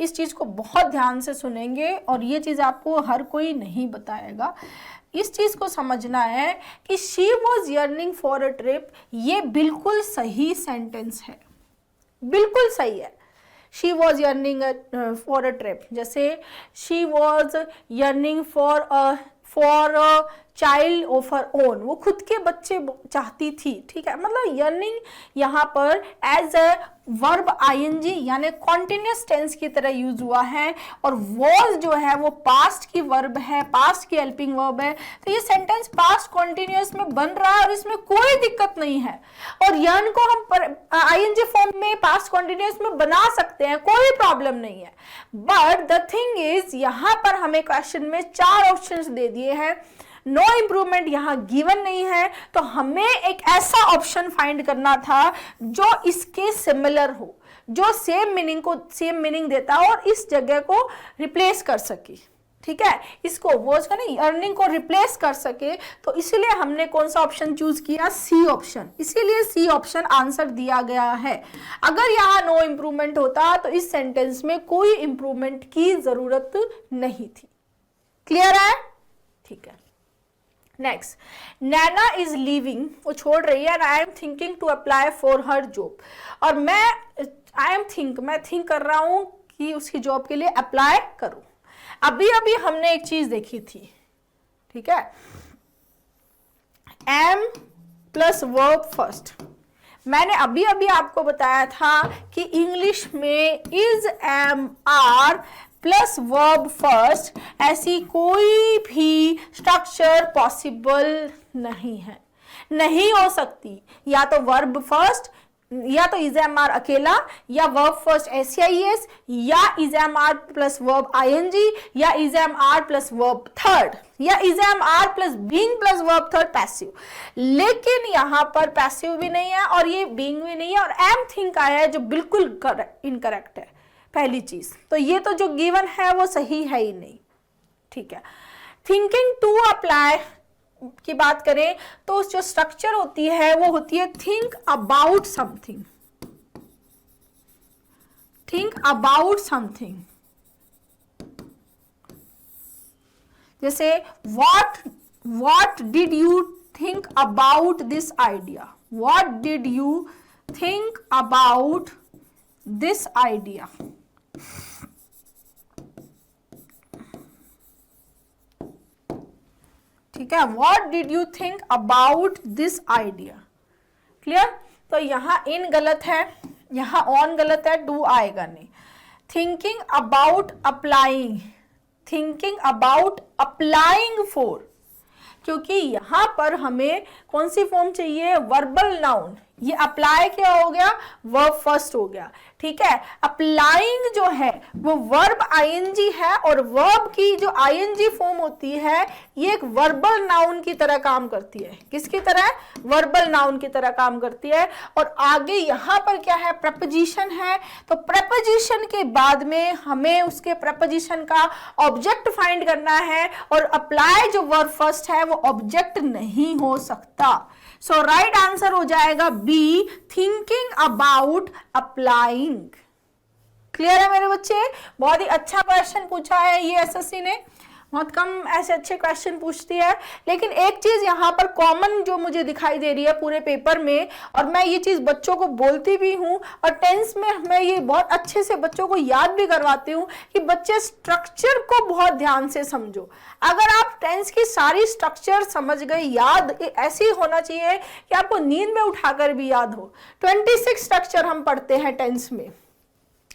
इस चीज को बहुत ध्यान से सुनेंगे और ये चीज आपको हर कोई नहीं बताएगा। इस चीज को समझना है कि she was yearning for a trip, ये बिल्कुल सही सेंटेंस है, बिल्कुल सही है। She was yearning for a trip, जैसे she was yearning for child of her own, वो खुद के बच्चे चाहती थी, ठीक है। मतलब यर्निंग यहाँ पर एज अ वर्ब आईएनजी यानी कॉन्टिन्यूस टेंस की तरह यूज हुआ है, और वॉज जो है वो पास्ट की वर्ब है, पास्ट की हेल्पिंग वर्ब है, तो ये सेंटेंस पास्ट कॉन्टिन्यूस में बन रहा है और इसमें कोई दिक्कत नहीं है। और यर्न को हम आईएनजी फॉर्म में पास्ट कॉन्टिन्यूस में बना सकते हैं, कोई प्रॉब्लम नहीं है। बट द थिंग इज यहाँ पर हमें क्वेश्चन में 4 ऑप्शंस दे दिए हैं, नो इम्प्रूवमेंट यहाँ गिवन नहीं है, तो हमें एक ऐसा ऑप्शन फाइंड करना था जो इसके सिमिलर हो, जो सेम मीनिंग देता हो और इस जगह को रिप्लेस कर सके, ठीक है। इसको वॉज का नहीं, अर्निंग को रिप्लेस कर सके, तो इसीलिए हमने कौन सा ऑप्शन चूज किया, सी ऑप्शन। इसीलिए सी ऑप्शन आंसर दिया गया है। अगर यहाँ नो इम्प्रूवमेंट होता तो इस सेंटेंस में कोई इम्प्रूवमेंट की जरूरत नहीं थी। क्लियर है, ठीक है। नेक्स्ट, नैना इज लीविंग, वो छोड़ रही है, I am thinking to apply for her job, और मैं थिंक कर रहा हूं कि उसकी जॉब के लिए अप्लाई करूं। अभी अभी हमने एक चीज देखी थी, ठीक है, एम प्लस वर्ब फर्स्ट। मैंने अभी अभी आपको बताया था कि इंग्लिश में is, am, are plus verb first ऐसी कोई भी स्ट्रक्चर पॉसिबल नहीं है, नहीं हो सकती। या तो वर्ब फर्स्ट, या तो इज एम आर अकेला, या वर्ब फर्स्ट एसआईएस, या is am are plus verb ING, या is am are plus verb third, या is am are plus being plus verb third passive. लेकिन यहां पर पैसिव भी नहीं है और ये बीइंग भी नहीं है, और एम थिंक आया है जो बिल्कुल इनकरेक्ट है, पहली चीज। तो ये तो जो गिवन है वो सही है ही नहीं, ठीक है। थिंकिंग टू अप्लाई की बात करें तो जो स्ट्रक्चर होती है वो होती है think about something, think about something. जैसे what did you think about this idea, what did you think about this idea. ठीक है, what did you think about this idea. Clear. तो यहां इन गलत है, यहां ऑन गलत है, डू आएगा नहीं। Thinking about applying, thinking about applying for, क्योंकि यहां पर हमें कौन सी फॉर्म चाहिए, वर्बल नाउन। ये अप्लाई क्या हो गया, वर्ब फर्स्ट हो गया, ठीक है। अप्लाइंग जो है वो वर्ब आईएनजी है, और वर्ब की जो आईएनजी फॉर्म होती है ये एक वर्बल नाउन की तरह काम करती है। किसकी तरह, वर्बल नाउन की तरह काम करती है। और आगे यहां पर क्या है, प्रपोजिशन है, तो प्रपोजिशन के बाद में हमें उसके प्रपोजिशन का ऑब्जेक्ट फाइंड करना है, और अप्लाई जो वर्ब फर्स्ट है वो ऑब्जेक्ट नहीं हो सकता। सो राइट आंसर हो जाएगा B, thinking about applying. Clear है मेरे बच्चे, बहुत ही अच्छा क्वेश्चन पूछा है ये एसएससी ने, बहुत कम ऐसे अच्छे क्वेश्चन पूछती है। लेकिन एक चीज यहाँ पर कॉमन जो मुझे दिखाई दे रही है पूरे पेपर में, और मैं ये चीज बच्चों को बोलती भी हूँ, और टेंस में मैं ये बहुत अच्छे से बच्चों को याद भी करवाती हूँ कि बच्चे स्ट्रक्चर को बहुत ध्यान से समझो। अगर आप टेंस की सारी स्ट्रक्चर समझ गए, याद ऐसी होना चाहिए कि आपको नींद में उठाकर भी याद हो। 26 स्ट्रक्चर हम पढ़ते हैं टेंस में,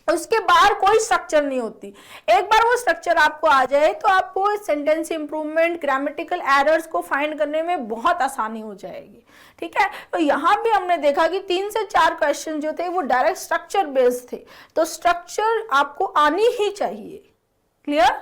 उसके बाहर कोई स्ट्रक्चर नहीं होती। एक बार वो स्ट्रक्चर आपको आ जाए तो आपको सेंटेंस इंप्रूवमेंट, ग्रामेटिकल एरर्स को फाइंड करने में बहुत आसानी हो जाएगी, ठीक है। तो यहाँ भी हमने देखा कि 3 से 4 क्वेश्चन जो थे वो डायरेक्ट स्ट्रक्चर बेस्ड थे, तो स्ट्रक्चर आपको आनी ही चाहिए। क्लियर।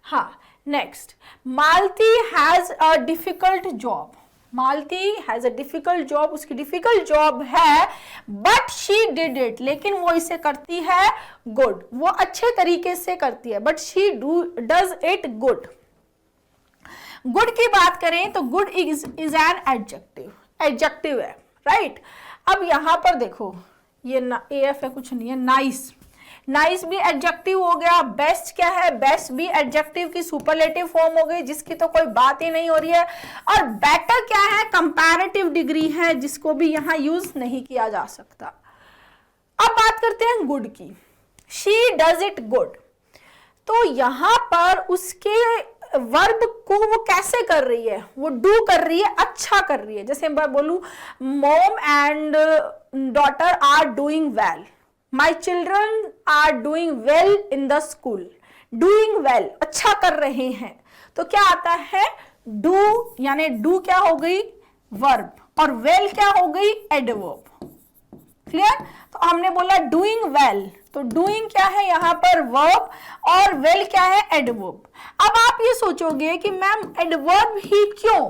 हाँ, next, Malti has a difficult job. Malti has a difficult job, उसकी डिफिकल्ट जॉब है, बट शी डिड इट, लेकिन वो इसे करती है गुड, वो अच्छे तरीके से करती है, but she does it good. Good की बात करें तो good is an adjective, adjective है, राइट। अब यहां पर देखो ये एफ है, कुछ नहीं है, नाइस, नाइस भी एडजेक्टिव हो गया। बेस्ट क्या है, बेस्ट भी एडजेक्टिव की सुपरलेटिव फॉर्म हो गई, जिसकी तो कोई बात ही नहीं हो रही है। और बेटर क्या है, कंपैरेटिव डिग्री है, जिसको भी यहां यूज नहीं किया जा सकता। अब बात करते हैं गुड की, शी डज इट गुड। तो यहां पर उसके वर्ब को वो कैसे कर रही है, वो डू कर रही है, अच्छा कर रही है। जैसे मैं बोलूं mom and daughter are doing well, my children are doing well in the school. Doing well, अच्छा कर रहे हैं, तो क्या आता है डू, यानी डू क्या हो गई वर्ब, और वेल क्या हो गई एडवर्ब। क्लियर? तो हमने बोला डूइंग वेल, तो डूइंग क्या है यहाँ पर वर्ब, और वेल क्या है एडवर्ब। अब आप ये सोचोगे कि मैम एडवर्ब ही क्यों?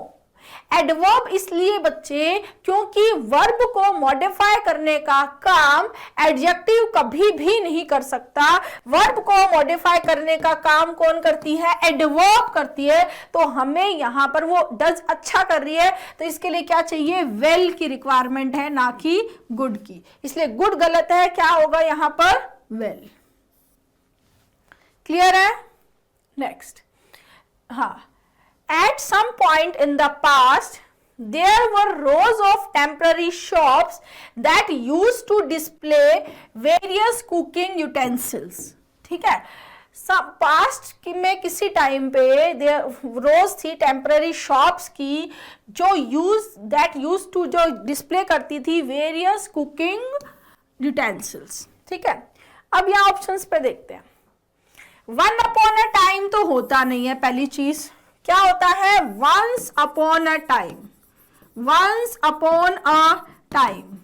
एडवर्ब इसलिए बच्चे क्योंकि वर्ब को मॉडिफाई करने का काम एडजेक्टिव कभी भी नहीं कर सकता। वर्ब को मॉडिफाई करने का काम कौन करती है? एडवर्ब करती है। तो हमें यहाँ पर वो डज अच्छा कर रही है, तो इसके लिए क्या चाहिए? वेल की रिक्वायरमेंट है, ना कि गुड की। इसलिए गुड गलत है, क्या होगा यहाँ पर? वेल। क्लियर है? नेक्स्ट, हाँ, at some point in the past there were rows of temporary shops that used to display various cooking utensils। ठीक है, पास्ट में किसी टाइम पे रोज थी टेम्पररी शॉप्स की जो यूज टू जो डिस्प्ले करती थी वेरियस कुकिंग यूटेंसिल्स। ठीक है, अब यहाँ ऑप्शंस पे देखते हैं। वन अपॉन अ टाइम तो होता नहीं है, पहली चीज क्या होता है? Once upon a time, once upon a time.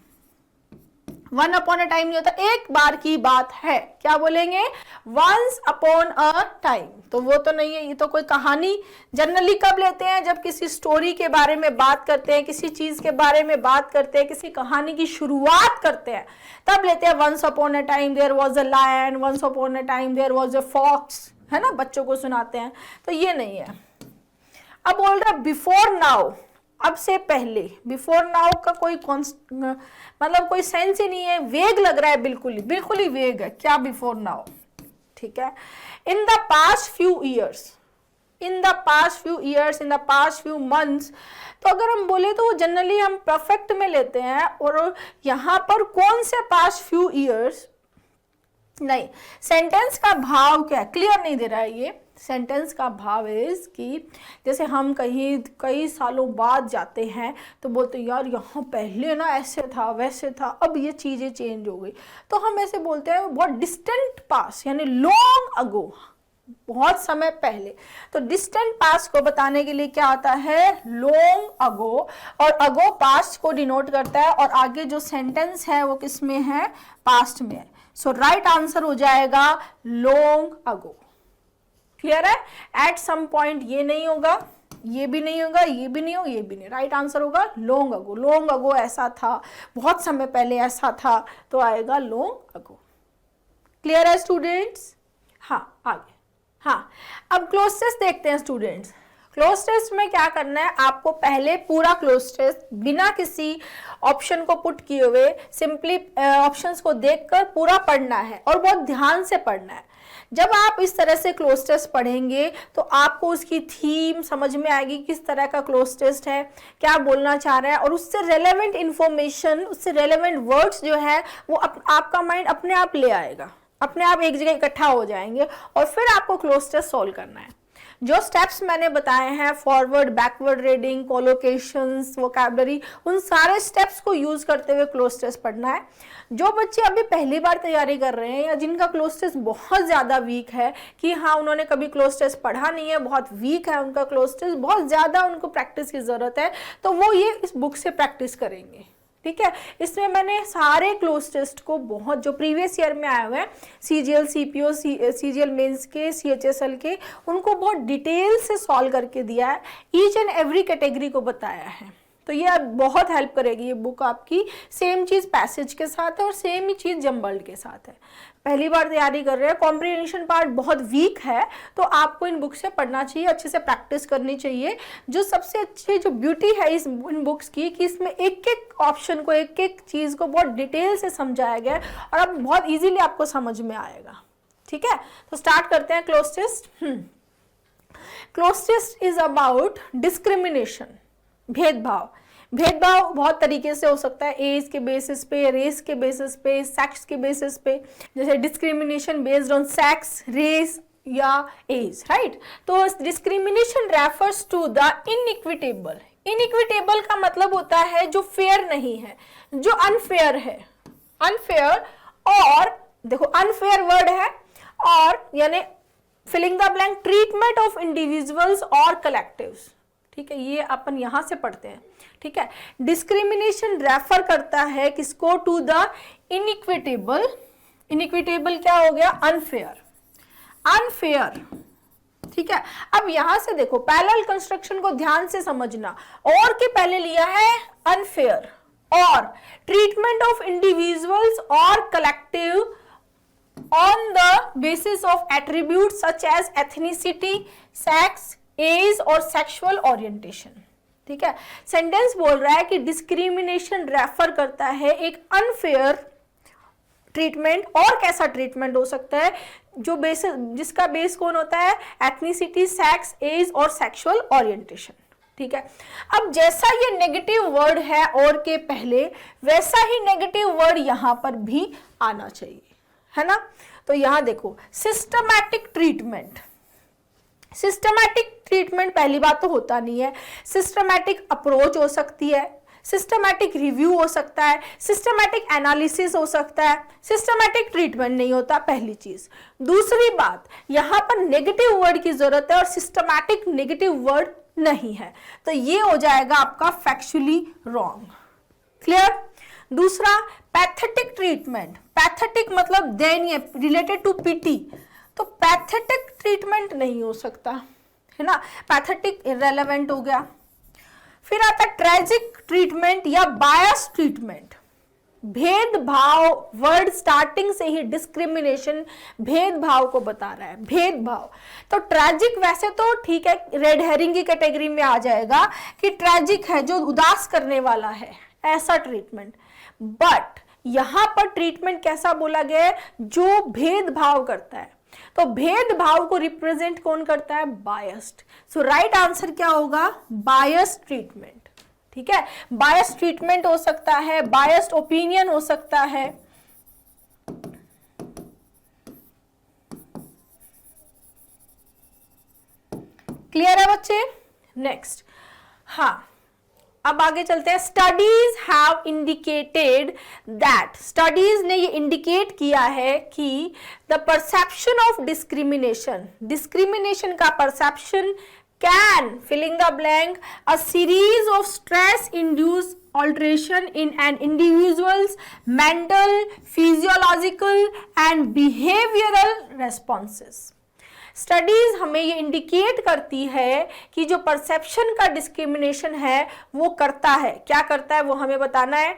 One upon a time नहीं होता, एक बार की बात है। क्या बोलेंगे? वंस अपॉन अ टाइम, तो वो तो नहीं है। ये तो कोई कहानी जनरली कब लेते हैं? जब किसी स्टोरी के बारे में बात करते हैं, किसी चीज के बारे में बात करते हैं, किसी कहानी की शुरुआत करते हैं, तब लेते हैं once upon a time there was a lion, once upon a time there was a fox, है ना, बच्चों को सुनाते हैं। तो ये नहीं है। अब बोल रहा बिफोर नाउ, अब से पहले। बिफोर नाउ का कोई मतलब कोई सेंस ही नहीं है, वेग लग रहा है, बिल्कुल ही वेग है। क्या बिफोर नाउ? ठीक है, in the past few years, in the past few years, in the past few months. तो अगर हम बोले तो जनरली हम परफेक्ट में लेते हैं, और यहां पर कौन से पास्ट फ्यू ईयर्स नहीं। सेंटेंस का भाव क्या है? क्लियर नहीं दे रहा है ये। सेंटेंस का भाव इज कि जैसे हम कहीं कई सालों बाद जाते हैं तो बोलते यार यहाँ पहले ना ऐसे था वैसे था, अब ये चीज़ें चेंज हो गई, तो हम ऐसे बोलते हैं बहुत डिस्टेंट पास, यानी लॉन्ग अगो, बहुत समय पहले। तो डिस्टेंट पास्ट को बताने के लिए क्या आता है? लॉन्ग अगो, और अगो पास्ट को डिनोट करता है, और आगे जो सेंटेंस है वो किस में है? पास्ट में है। सो राइट आंसर हो जाएगा लॉन्ग अगो। क्लियर है? एट सम पॉइंट ये नहीं होगा, ये भी नहीं होगा, ये भी नहीं होगा, ये भी नहीं। राइट आंसर होगा लॉन्ग अगो। लॉन्ग अगो ऐसा था, बहुत समय पहले ऐसा था, तो आएगा लॉन्ग अगो। क्लियर है स्टूडेंट्स? हाँ, आगे। हाँ, अब क्लोज टेस्ट देखते हैं स्टूडेंट्स। क्लोज टेस्ट में क्या करना है? आपको पहले पूरा क्लोज टेस्ट बिना किसी ऑप्शन को पुट किए हुए सिंपली ऑप्शंस को देखकर पूरा पढ़ना है, और बहुत ध्यान से पढ़ना है। जब आप इस तरह से क्लोज टेस्ट पढ़ेंगे तो आपको उसकी थीम समझ में आएगी, किस तरह का क्लोज टेस्ट है, क्या बोलना चाह रहा है, और उससे रेलेवेंट इंफॉर्मेशन, उससे रेलेवेंट वर्ड्स जो है वो आपका माइंड अपने आप ले आएगा, अपने आप एक जगह इकट्ठा हो जाएंगे, और फिर आपको क्लोज टेस्ट सॉल्व करना है। जो स्टेप्स मैंने बताए हैं, forward backward reading, collocations, vocabulary, उन सारे स्टेप्स को यूज करते हुए क्लोज टेस्ट पढ़ना है। जो बच्चे अभी पहली बार तैयारी कर रहे हैं, या जिनका क्लोज टेस्ट बहुत ज़्यादा वीक है, कि हाँ उन्होंने कभी क्लोज टेस्ट पढ़ा नहीं है, बहुत वीक है उनका क्लोज टेस्ट, बहुत ज़्यादा उनको प्रैक्टिस की ज़रूरत है, तो वो ये इस बुक से प्रैक्टिस करेंगे। ठीक है, इसमें मैंने सारे क्लोज टेस्ट को बहुत जो प्रीवियस ईयर में आए हुए हैं, CGL, CPO, CGL मेंस के, CHSL के, उनको बहुत डिटेल से सॉल्व करके दिया है, ईच एंड एवरी कैटेगरी को बताया है। तो ये बहुत हेल्प करेगी ये बुक आपकी। सेम चीज़ पैसेज के साथ है और सेम ही चीज़ जम्बल्ड के साथ है। पहली बार तैयारी कर रहे हैं, कॉम्प्रिहेंशन पार्ट बहुत वीक है, तो आपको इन बुक से पढ़ना चाहिए, अच्छे से प्रैक्टिस करनी चाहिए। जो सबसे अच्छी जो ब्यूटी है इन बुक्स की, कि इसमें एक एक ऑप्शन को, एक एक चीज़ को बहुत डिटेल से समझाया गया है, और अब बहुत ईजीली आपको समझ में आएगा। ठीक है, तो स्टार्ट करते हैं cloze test. Cloze test is about discrimination, भेदभाव। भेदभाव बहुत तरीके से हो सकता है, एज के बेसिस पे, रेस के बेसिस पे, सेक्स के बेसिस पे। जैसे discrimination based on sex, race, या एज, राइट। तो discrimination refers to the inequitable. Inequitable का मतलब होता है जो फेयर नहीं है, जो अनफेयर है, अनफेयर। और देखो अनफेयर वर्ड है, और यानी filling the blank treatment of individuals और कलेक्टिव्स, ठीक है, ये अपन यहां से पढ़ते हैं, ठीक है। डिस्क्रिमिनेशन रेफर करता है किसको, टू द इनइक्विटेबल। इनइक्विटेबल क्या हो गया, अनफेयर, अनफेयर, ठीक है। अब यहां से देखो पैरेलल कंस्ट्रक्शन को ध्यान से समझना, और के पहले लिया है अनफेयर, और ट्रीटमेंट ऑफ इंडिविजुअल्स और collective on the basis of attributes such as ethnicity, sex, age और sexual orientation, ठीक है। सेंटेंस बोल रहा है कि डिस्क्रिमिनेशन रेफर करता है एक अनफेयर ट्रीटमेंट, और कैसा ट्रीटमेंट हो सकता है, जो बेस, जिसका बेस कौन होता है, एथनिसिटी, सेक्स, एज और सेक्सुअल ओरिएंटेशन, ठीक है। अब जैसा ये नेगेटिव वर्ड है और के पहले, वैसा ही नेगेटिव वर्ड यहां पर भी आना चाहिए, है ना। तो यहां देखो सिस्टमैटिक ट्रीटमेंट। सिस्टमैटिक ट्रीटमेंट पहली बात तो होता नहीं है, सिस्टमैटिक अप्रोच हो सकती है, सिस्टमैटिक रिव्यू हो सकता है, सिस्टमैटिक एनालिसिस हो सकता है, सिस्टमैटिक ट्रीटमेंट नहीं होता, पहली चीज। दूसरी बात, यहां पर नेगेटिव वर्ड की जरूरत है और सिस्टमैटिक नेगेटिव वर्ड नहीं है, तो ये हो जाएगा आपका फैक्चुअली रॉन्ग। क्लियर। दूसरा, पैथेटिक ट्रीटमेंट। पैथेटिक मतलब दयनीय, रिलेटेड टू पीटी, तो पैथेटिक ट्रीटमेंट नहीं हो सकता, है ना, पैथेटिक इररेलेवेंट हो गया। फिर आता है ट्रेजिक ट्रीटमेंट या बायस ट्रीटमेंट। भेदभाव वर्ड स्टार्टिंग से ही डिस्क्रिमिनेशन भेदभाव को बता रहा है, भेदभाव। तो ट्रेजिक वैसे तो ठीक है, रेड हेरिंग की कैटेगरी में आ जाएगा कि ट्रेजिक है जो उदास करने वाला है, ऐसा ट्रीटमेंट। बट यहां पर ट्रीटमेंट कैसा बोला गया है, जो भेदभाव करता है। तो भेदभाव को रिप्रेजेंट कौन करता है, बायस्ड। सो राइट आंसर क्या होगा, बायस्ड ट्रीटमेंट, ठीक है। बायस्ड ट्रीटमेंट हो सकता है, बायस्ड ओपिनियन हो सकता है। क्लियर है बच्चे। नेक्स्ट, हाँ अब आगे चलते हैं। Studies have indicated that, studies ने ये इंडिकेट किया है कि the perception of discrimination, discrimination का perception can filling the blank a series of stress induce alteration in an individual's mental, physiological and behavioral responses. Studies हमें ये indicate करती है कि जो परसेप्शन का डिस्क्रिमिनेशन है वो करता है, क्या करता है वो हमें बताना है।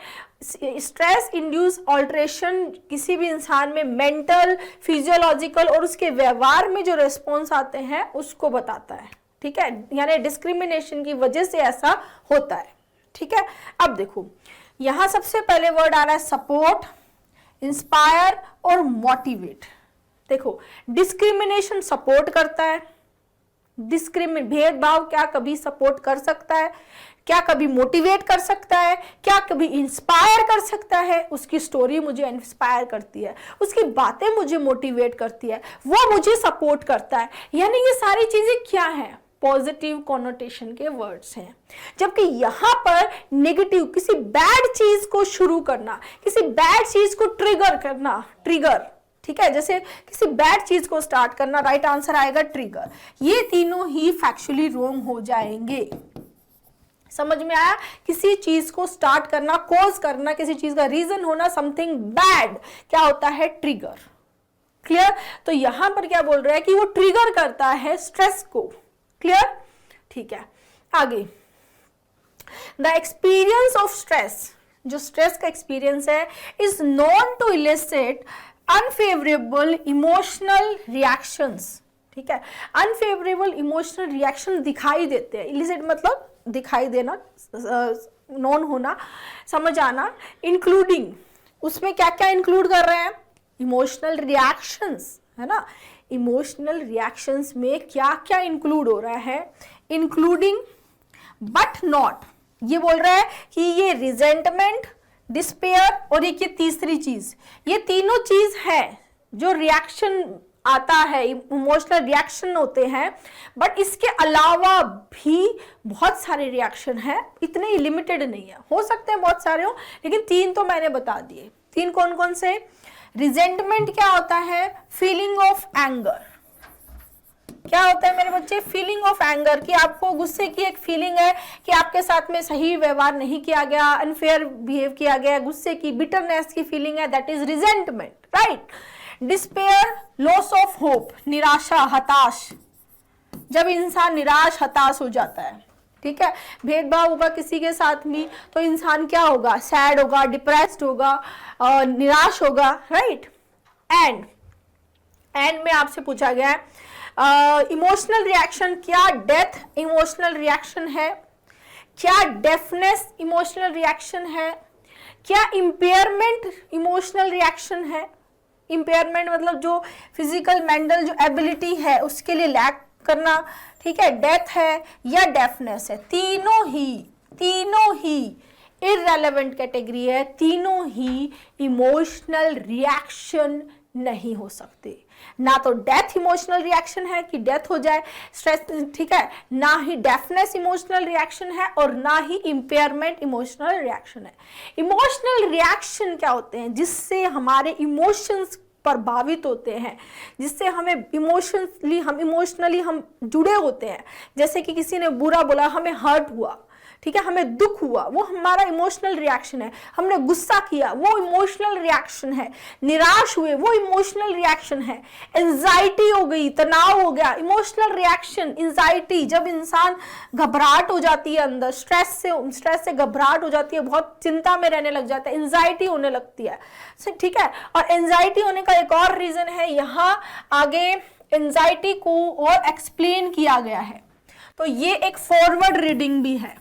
स्ट्रेस इंड्यूस ऑल्ट्रेशन किसी भी इंसान में मेंटल, फिजियोलॉजिकल और उसके व्यवहार में जो रिस्पॉन्स आते हैं उसको बताता है, ठीक है। यानी डिस्क्रिमिनेशन की वजह से ऐसा होता है, ठीक है। अब देखो यहां सबसे पहले वर्ड आ रहा है सपोर्ट, इंस्पायर और मोटिवेट। देखो डिस्क्रिमिनेशन सपोर्ट करता है, भेदभाव क्या कभी सपोर्ट कर सकता है, क्या कभी मोटिवेट कर सकता है, क्या कभी इंस्पायर कर सकता है। उसकी स्टोरी मुझे इंस्पायर करती है, उसकी बातें मुझे मोटिवेट करती है, वो मुझे सपोर्ट करता है। यानी ये सारी चीजें क्या है, पॉजिटिव कॉनोटेशन के वर्ड्स हैं। जबकि यहां पर नेगेटिव, किसी बैड चीज को शुरू करना, किसी बैड चीज को ट्रिगर करना, ट्रिगर, ठीक है, जैसे किसी बैड चीज को स्टार्ट करना, राइट आंसर आएगा ट्रिगर। ये तीनों ही फैक्चुअली रॉन्ग हो जाएंगे। समझ में आया, किसी चीज को स्टार्ट करना, कॉज करना, किसी चीज का रीजन होना, समथिंग बैड क्या होता है, ट्रिगर। क्लियर। तो यहां पर क्या बोल रहा है कि वो ट्रिगर करता है स्ट्रेस को। क्लियर, ठीक है। आगे, द एक्सपीरियंस ऑफ स्ट्रेस, जो स्ट्रेस का एक्सपीरियंस है, is known to elicit unfavourable emotional reactions, ठीक है। अनफेवरेबल इमोशनल रिएक्शन दिखाई देते हैं, इलिसिट मतलब दिखाई देना, नोन होना, समझ आना। इंक्लूडिंग, उसमें क्या क्या इंक्लूड कर रहे हैं, इमोशनल रिएक्शंस, है ना। इमोशनल रिएक्शंस में क्या क्या इंक्लूड हो रहा है, इंक्लूडिंग बट नॉट, ये बोल रहा है कि ये रिजेंटमेंट, डिस्पेयर और एक ये तीसरी चीज, ये तीनों चीज है जो रिएक्शन आता है, इमोशनल रिएक्शन होते हैं, बट इसके अलावा भी बहुत सारे रिएक्शन हैं, इतने लिमिटेड नहीं है, हो सकते हैं बहुत सारे हो, लेकिन 3 तो मैंने बता दिए। 3 कौन कौन से? रिजेंटमेंट क्या होता है? Feeling of anger. क्या होता है मेरे बच्चे? फीलिंग ऑफ एंगर, कि आपको गुस्से की एक फीलिंग है कि आपके साथ में सही व्यवहार नहीं किया गया, अनफेयर बिहेव किया गया, गुस्से की, बिटरनेस की फीलिंग है, that is resentment, right. Despair, loss of hope, निराशा, हताश, जब इंसान निराश हताश हो जाता है, ठीक है, भेदभाव होगा किसी के साथ भी तो इंसान क्या होगा? सैड होगा, डिप्रेस्ड होगा, निराश होगा, राइट। एंड में आपसे पूछा गया है इमोशनल रिएक्शन, क्या डेथ इमोशनल रिएक्शन है? क्या डेफनेस इमोशनल रिएक्शन है? क्या इम्पेयरमेंट इमोशनल रिएक्शन है? इम्पेयरमेंट मतलब जो फिजिकल मेंटल जो एबिलिटी है उसके लिए लैक करना, ठीक है, डेथ है या डेफनेस है? तीनों ही इररेलेवेंट कैटेगरी है, तीनों ही इमोशनल रिएक्शन नहीं हो सकते। ना तो डेथ इमोशनल रिएक्शन है कि डेथ हो जाए, स्ट्रेस, ठीक है, ना ही डेफनेस इमोशनल रिएक्शन है और ना ही इम्पेयरमेंट इमोशनल रिएक्शन है। इमोशनल रिएक्शन क्या होते हैं? जिससे हमारे इमोशंस प्रभावित होते हैं, जिससे हमें इमोशनली हम जुड़े होते हैं। जैसे कि किसी ने बुरा बोला, हमें हर्ट हुआ, ठीक है, हमें दुख हुआ, वो हमारा इमोशनल रिएक्शन है। हमने गुस्सा किया, वो इमोशनल रिएक्शन है। निराश हुए, वो इमोशनल रिएक्शन है। एंजाइटी हो गई, तनाव हो गया, इमोशनल रिएक्शन। एंजाइटी, जब इंसान घबराहट हो जाती है अंदर, स्ट्रेस से घबराहट हो जाती है, बहुत चिंता में रहने लग जाता है, एंजाइटी होने लगती है, ठीक है। और एंजाइटी होने का एक और रीजन है, यहाँ आगे एंजाइटी को और एक्सप्लेन किया गया है, तो ये एक फॉरवर्ड रीडिंग भी है।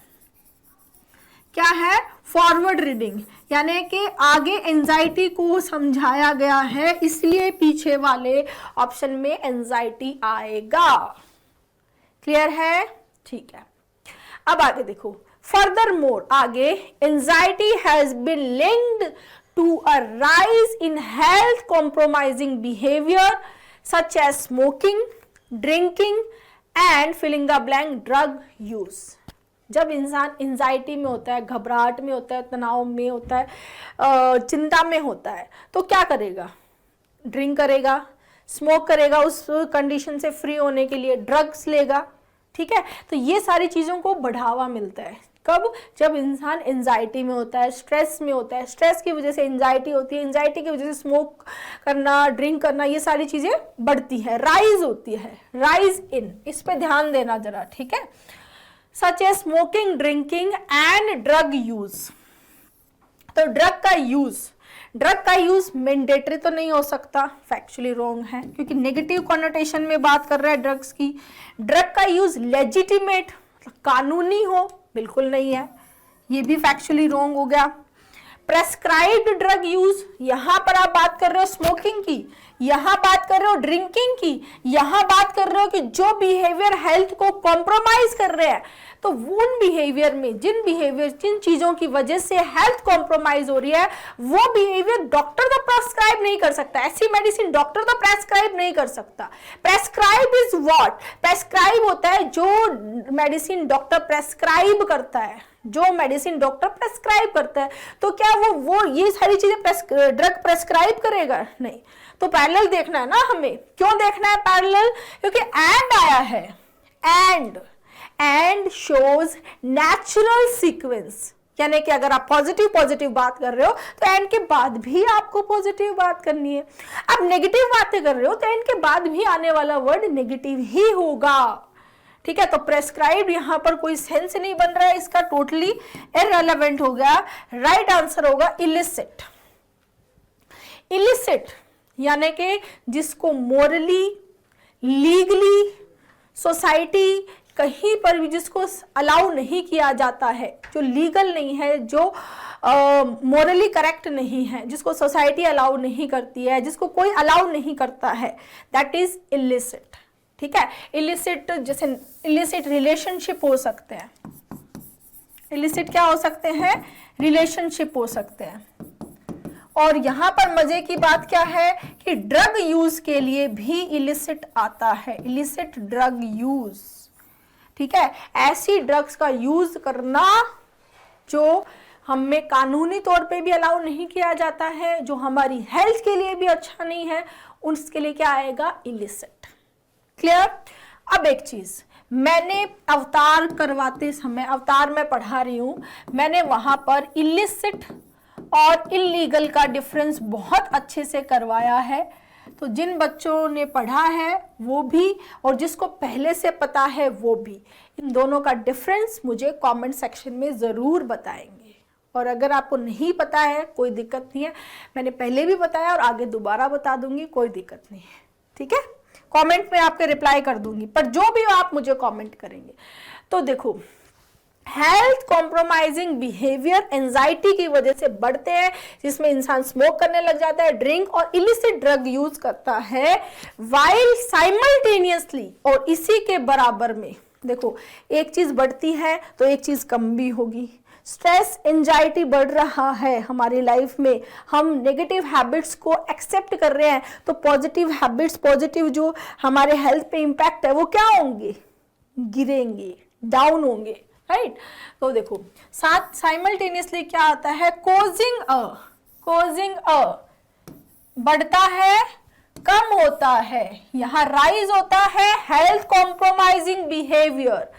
क्या है? फॉरवर्ड रीडिंग, यानी कि आगे एंजाइटी को समझाया गया है, इसलिए पीछे वाले ऑप्शन में एंजाइटी आएगा। क्लियर है? ठीक है, अब आगे देखो। फर्दर मोर, आगे, anxiety has been linked to a rise in health compromising behaviour such as smoking, drinking and filling the blank drug use. जब इंसान एंजाइटी में होता है, घबराहट में होता है, तनाव में होता है, चिंता में होता है, तो क्या करेगा? ड्रिंक करेगा, स्मोक करेगा, उस कंडीशन से फ्री होने के लिए ड्रग्स लेगा, ठीक है। तो ये सारी चीज़ों को बढ़ावा मिलता है कब? जब इंसान एंजाइटी में होता है, स्ट्रेस में होता है, स्ट्रेस की वजह से एंजाइटी होती है, एंजाइटी की वजह से स्मोक करना, ड्रिंक करना, ये सारी चीज़ें बढ़ती है, राइज होती है, राइज इन, इस पे ध्यान देना जरा, ठीक है। Such as smoking, drinking and drug use. तो ड्रग का यूज मैंडेटरी तो नहीं हो सकता, फैक्चुअली रॉन्ग है, क्योंकि नेगेटिव कॉनोटेशन में बात कर रहा है ड्रग्स की। ड्रग का यूज लेजिटिमेट, कानूनी हो, बिल्कुल नहीं है, ये भी फैक्चुअली रॉन्ग हो गया। प्रेस्क्राइब्ड ड्रग यूज, यहां पर आप बात कर रहे हो स्मोकिंग की, यहां बात कर रहे हो ड्रिंकिंग की, यहां बात कर रहे हो कि जो बिहेवियर हेल्थ को कॉम्प्रोमाइज कर रहे हैं, तो उन बिहेवियर में जिन चीजों की वजह से हेल्थ कॉम्प्रोमाइज हो रही है, वो बिहेवियर डॉक्टर तो प्रेस्क्राइब नहीं कर सकता, ऐसी मेडिसिन डॉक्टर तो प्रेस्क्राइब नहीं कर सकता। Prescribe is what? प्रेस्क्राइब होता है जो मेडिसिन डॉक्टर प्रेस्क्राइब करता है, जो मेडिसिन डॉक्टर प्रेस्क्राइब करता है। तो क्या वो ये सारी चीजें ड्रग प्रेस्क्राइब करेगा? नहीं। तो पैरेलल देखना है ना हमें। क्यों देखना है पैरेलल? क्योंकि एंड आया है, एंड शोज नेचुरल सीक्वेंस, यानी कि अगर आप पॉजिटिव बात कर रहे हो तो एंड के बाद भी आपको पॉजिटिव बात करनी है। आप नेगेटिव बातें कर रहे हो तो एंड के बाद भी आने वाला वर्ड नेगेटिव ही होगा, ठीक है। तो प्रेस्क्राइब्ड यहां पर कोई सेंस नहीं बन रहा है, इसका टोटली इररिलेवेंट हो गया। राइट आंसर होगा इलिसिट। इलिसिट यानी कि जिसको मोरली, लीगली, सोसाइटी कहीं पर भी जिसको अलाउ नहीं किया जाता है, जो लीगल नहीं है, जो मोरली करेक्ट नहीं है, जिसको सोसाइटी अलाउ नहीं करती है, जिसको कोई अलाउ नहीं करता है, दैट इज इलिसिट, ठीक है। इलिसिट, जैसे इलिसिट रिलेशनशिप हो सकते हैं, इलिसिट क्या हो सकते हैं? रिलेशनशिप हो सकते हैं। और यहाँ पर मजे की बात क्या है कि ड्रग यूज के लिए भी इलिसिट आता है, इलिसिट ड्रग यूज, ठीक है। ऐसी ड्रग्स का यूज करना जो हमें कानूनी तौर पे भी अलाउ नहीं किया जाता है, जो हमारी हेल्थ के लिए भी अच्छा नहीं है, उसके लिए क्या आएगा, इलिसिट। क्लियर। अब एक चीज, मैंने अवतार करवाते समय, अवतार में पढ़ा रही हूं, मैंने वहां पर इलिसिट और इलीगल का डिफरेंस बहुत अच्छे से करवाया है। तो जिन बच्चों ने पढ़ा है वो भी, और जिसको पहले से पता है वो भी, इन दोनों का डिफरेंस मुझे कमेंट सेक्शन में ज़रूर बताएंगे। और अगर आपको नहीं पता है कोई दिक्कत नहीं है, मैंने पहले भी बताया और आगे दोबारा बता दूंगी, कोई दिक्कत नहीं है, ठीक है। कमेंट में आपके रिप्लाई कर दूंगी, पर जो भी आप मुझे कमेंट करेंगे। तो देखो, हेल्थ कॉम्प्रोमाइजिंग बिहेवियर एंजाइटी की वजह से बढ़ते हैं, जिसमें इंसान स्मोक करने लग जाता है, ड्रिंक और इलिसिट ड्रग यूज करता है, वाइल साइमल्टेनियसली, और इसी के बराबर में देखो, एक चीज बढ़ती है तो एक चीज कम भी होगी। स्ट्रेस एंजाइटी बढ़ रहा है हमारी लाइफ में, हम नेगेटिव हैबिट्स को एक्सेप्ट कर रहे हैं, तो पॉजिटिव हैबिट्स, पॉजिटिव जो हमारे हेल्थ पे इंपैक्ट है वो क्या होंगे, गिरेंगे, डाउन होंगे, राइट। तो देखो, साथ साइमल्टेनियसली क्या आता है, कोजिंग अ बढ़ता है, कम होता है, यहां राइज होता है हेल्थ कॉम्प्रोमाइजिंग बिहेवियर,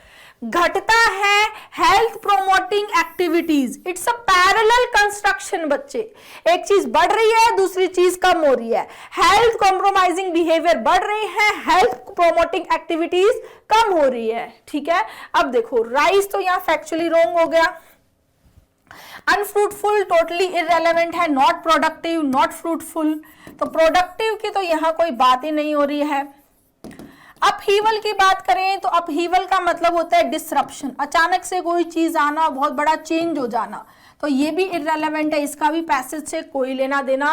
घटता है health promoting activities. It's a parallel construction बच्चे, एक चीज बढ़ रही है दूसरी चीज कम हो रही है, हेल्थ कॉम्प्रोमाइजिंग बिहेवियर बढ़ रही है, हेल्थ प्रोमोटिंग एक्टिविटीज कम हो रही है, ठीक है। अब देखो, राइज तो यहाँ फैक्चुअली रॉन्ग हो गया, अनफ्रूटफुल टोटली इररेलेवेंट है, नॉट प्रोडक्टिव, नॉट फ्रूटफुल, तो प्रोडक्टिव की तो यहाँ कोई बात ही नहीं हो रही है। अपहीवल की बात करें तो अपहीवल का मतलब होता है डिसरप्शन, अचानक से कोई चीज आना, बहुत बड़ा चेंज हो जाना, तो ये भी इररेलेवेंट है, इसका भी पैसेज से कोई लेना देना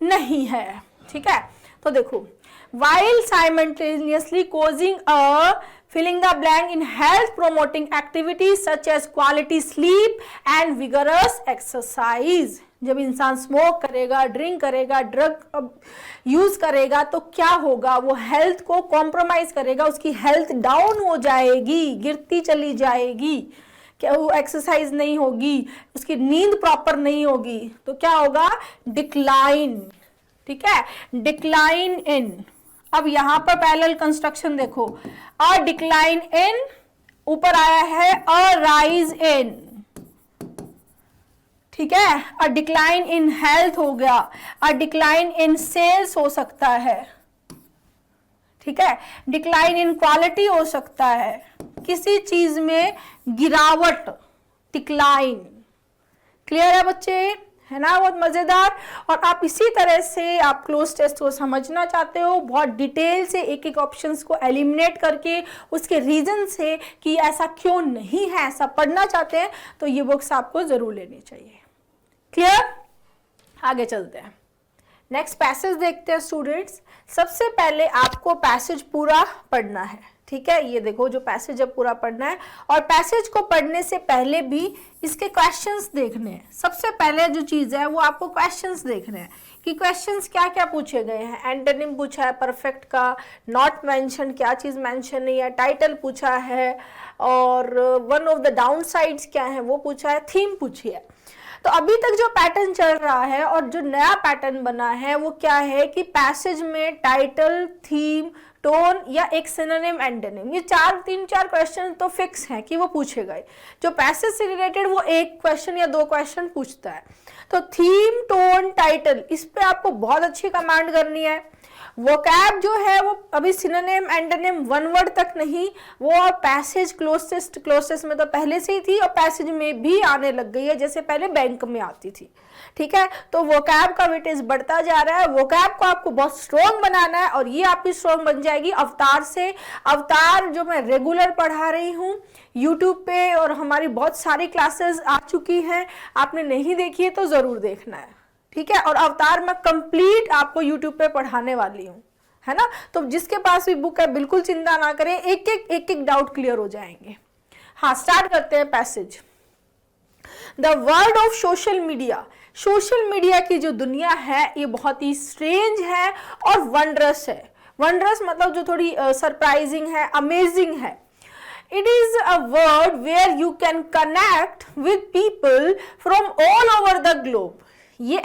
नहीं है, ठीक है। तो देखो, while simultaneously causing a filling the blank in health promoting activities such as quality sleep and vigorous exercise। जब इंसान स्मोक करेगा, ड्रिंक करेगा, ड्रग यूज करेगा, तो क्या होगा, वो हेल्थ को कॉम्प्रोमाइज करेगा, उसकी हेल्थ डाउन हो जाएगी, गिरती चली जाएगी, क्या वो एक्सरसाइज नहीं होगी, उसकी नींद प्रॉपर नहीं होगी, तो क्या होगा, डिक्लाइन, ठीक है, डिक्लाइन इन। अब यहां पर पैरेलल कंस्ट्रक्शन देखो, अ डिक्लाइन इन, ऊपर आया है अ राइज इन, ठीक है, अ डिक्लाइन इन हेल्थ हो गया, अ डिक्लाइन इन सेल्स हो सकता है, ठीक है, डिक्लाइन इन क्वालिटी हो सकता है, किसी चीज में गिरावट, डिक्लाइन। क्लियर है बच्चे, है ना, बहुत मजेदार। और आप इसी तरह से आप क्लोज टेस्ट को समझना चाहते हो, बहुत डिटेल से एक एक ऑप्शंस को एलिमिनेट करके उसके रीजन से कि ऐसा क्यों नहीं है, ऐसा पढ़ना चाहते हैं, तो ये बुक्स आपको जरूर लेनी चाहिए। क्लियर, आगे चलते हैं, नेक्स्ट पैसेज देखते हैं स्टूडेंट्स। सबसे पहले आपको पैसेज पूरा पढ़ना है, ठीक है, ये देखो जो पैसेज है पूरा पढ़ना है, और पैसेज को पढ़ने से पहले भी इसके क्वेश्चंस देखने हैं। सबसे पहले जो चीज है वो आपको क्वेश्चंस देखने हैं कि क्वेश्चंस क्या क्या पूछे गए हैं। एंटोनिम पूछा है परफेक्ट का, नॉट मेंशन, क्या चीज मेंशन नहीं है, टाइटल पूछा है, और one of the down sides क्या है वो पूछा है, थीम पूछी है। तो अभी तक जो पैटर्न चल रहा है और जो नया पैटर्न बना है वो क्या है कि पैसेज में टाइटल, थीम, टोन या एक सिनोनिम, एंटोनिम, ये तीन चार क्वेश्चन तो फिक्स हैं कि वो पूछे गए। जो पैसेज से रिलेटेड वो एक क्वेश्चन या दो क्वेश्चन पूछता है। तो थीम, टोन, टाइटल, इस पे आपको बहुत अच्छी कमांड करनी है। वोकैब जो है वो अभी सिनोनिम, एंटोनिम, वन वर्ड तक नहीं, वो पैसेज क्लोजेस्ट में तो पहले से ही थी और पैसेज में भी आने लग गई है, जैसे पहले बैंक में आती थी, ठीक है। तो वोकैब का वेटेज बढ़ता जा रहा है, वोकैब को आपको बहुत स्ट्रॉन्ग बनाना है, और ये आपकी स्ट्रॉन्ग बन जाएगी अवतार से। अवतार जो मैं रेगुलर पढ़ा रही हूँ यूट्यूब पे, और हमारी बहुत सारी क्लासेस आ चुकी हैं, आपने नहीं देखी है तो जरूर देखना है, ठीक है। और अवतार मैं कंप्लीट आपको यूट्यूब पे पढ़ाने वाली हूँ, है ना। तो जिसके पास भी बुक है बिल्कुल चिंता ना करें, एक एक डाउट क्लियर हो जाएंगे। हाँ, स्टार्ट करते हैं passage. The world of social media social media की जो दुनिया है ये बहुत ही स्ट्रेंज है और वंडरस है। वंडरस मतलब जो थोड़ी सरप्राइजिंग है, अमेजिंग है। It is a world where you can connect with people from all over the globe. ये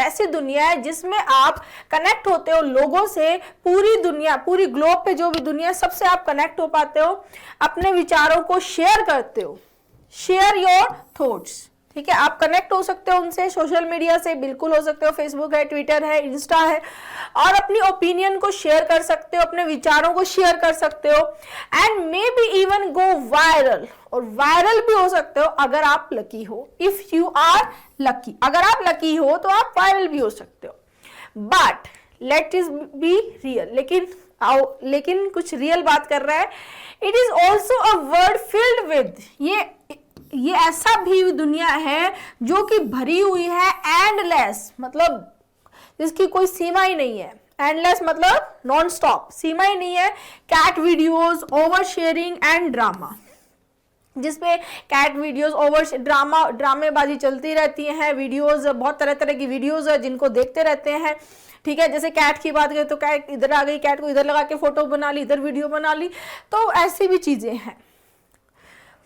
ऐसी दुनिया है जिसमें आप कनेक्ट होते हो लोगों से, पूरी दुनिया, पूरी ग्लोब पे जो भी दुनिया, सबसे आप कनेक्ट हो पाते हो, अपने विचारों को शेयर करते हो, शेयर योर थॉट्स। ठीक है, आप कनेक्ट हो सकते हो उनसे सोशल मीडिया से, बिल्कुल हो सकते हो, फेसबुक है, ट्विटर है, इंस्टा है, और अपनी ओपिनियन को शेयर कर सकते हो, अपने विचारों को शेयर कर सकते हो, and may be even go viral, और वायरल भी हो सकते हो अगर आप लकी हो, इफ यू आर लकी। अगर आप लकी हो तो आप वायरल भी हो सकते हो। But let is be real, लेकिन कुछ रियल बात कर रहा है। It is also a world filled with, ये ऐसा भी दुनिया है जो कि भरी हुई है एंडलेस, मतलब जिसकी कोई सीमा ही नहीं है। एंडलेस मतलब नॉन स्टॉप, सीमा ही नहीं है। Cat videos, over sharing and drama, जिसपे कैट वीडियोस, ओवर ड्रामेबाजी चलती रहती है। वीडियोस, बहुत तरह तरह की वीडियोस है जिनको देखते रहते हैं। ठीक है, जैसे कैट की बात करें तो कैट इधर आ गई, कैट को इधर लगा के फोटो बना ली, इधर वीडियो बना ली, तो ऐसी भी चीजें हैं।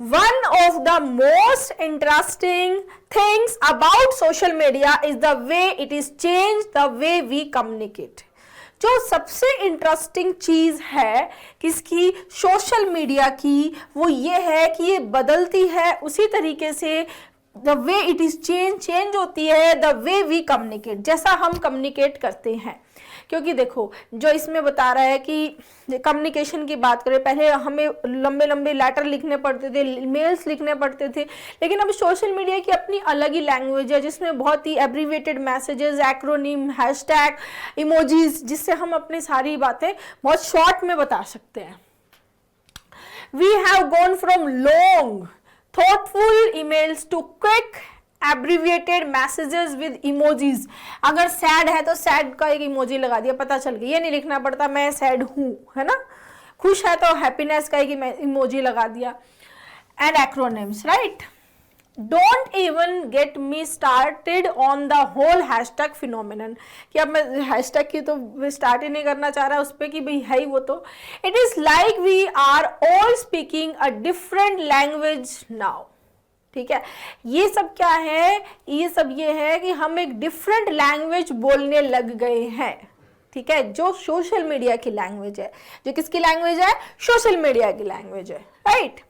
One of the most interesting things about social media is the way it is changed the way we communicate. जो सबसे इंटरेस्टिंग चीज है किसकी, सोशल मीडिया की, वो ये है कि ये बदलती है उसी तरीके से the way it is change होती है द वे वी कम्युनिकेट, जैसा हम कम्युनिकेट करते हैं। क्योंकि देखो, जो इसमें बता रहा है कि कम्युनिकेशन की बात करें, पहले हमें लंबे लंबे लेटर लिखने पड़ते थे, मेल्स लिखने पड़ते थे, लेकिन अब सोशल मीडिया की अपनी अलग ही लैंग्वेज है जिसमें बहुत ही abbreviated messages, acronym, hashtag, emojis, जिससे हम अपनी सारी बातें बहुत शॉर्ट में बता सकते हैं। We have gone from long thoughtful emails to quick abbreviated messages with emojis। अगर सैड है तो सैड का एक इमोजी लगा दिया, पता चल गया, ये नहीं लिखना पड़ता मैं सैड हूं, है ना। खुश है तो हैप्पीनेस का एक इमोजी लगा दिया। And acronyms, right. Don't even get me started on the whole hashtag phenomenon, कि अब मैं हैशटैग की तो स्टार्ट ही नहीं करना चाह रहा उस पर, कि भाई है ही वो तो। It is like we are all speaking a different language now. ठीक है, ये सब क्या है, ये सब ये है कि हम एक डिफरेंट लैंग्वेज बोलने लग गए हैं। ठीक है, जो सोशल मीडिया की लैंग्वेज है, जो किसकी लैंग्वेज है, सोशल मीडिया की लैंग्वेज है, right.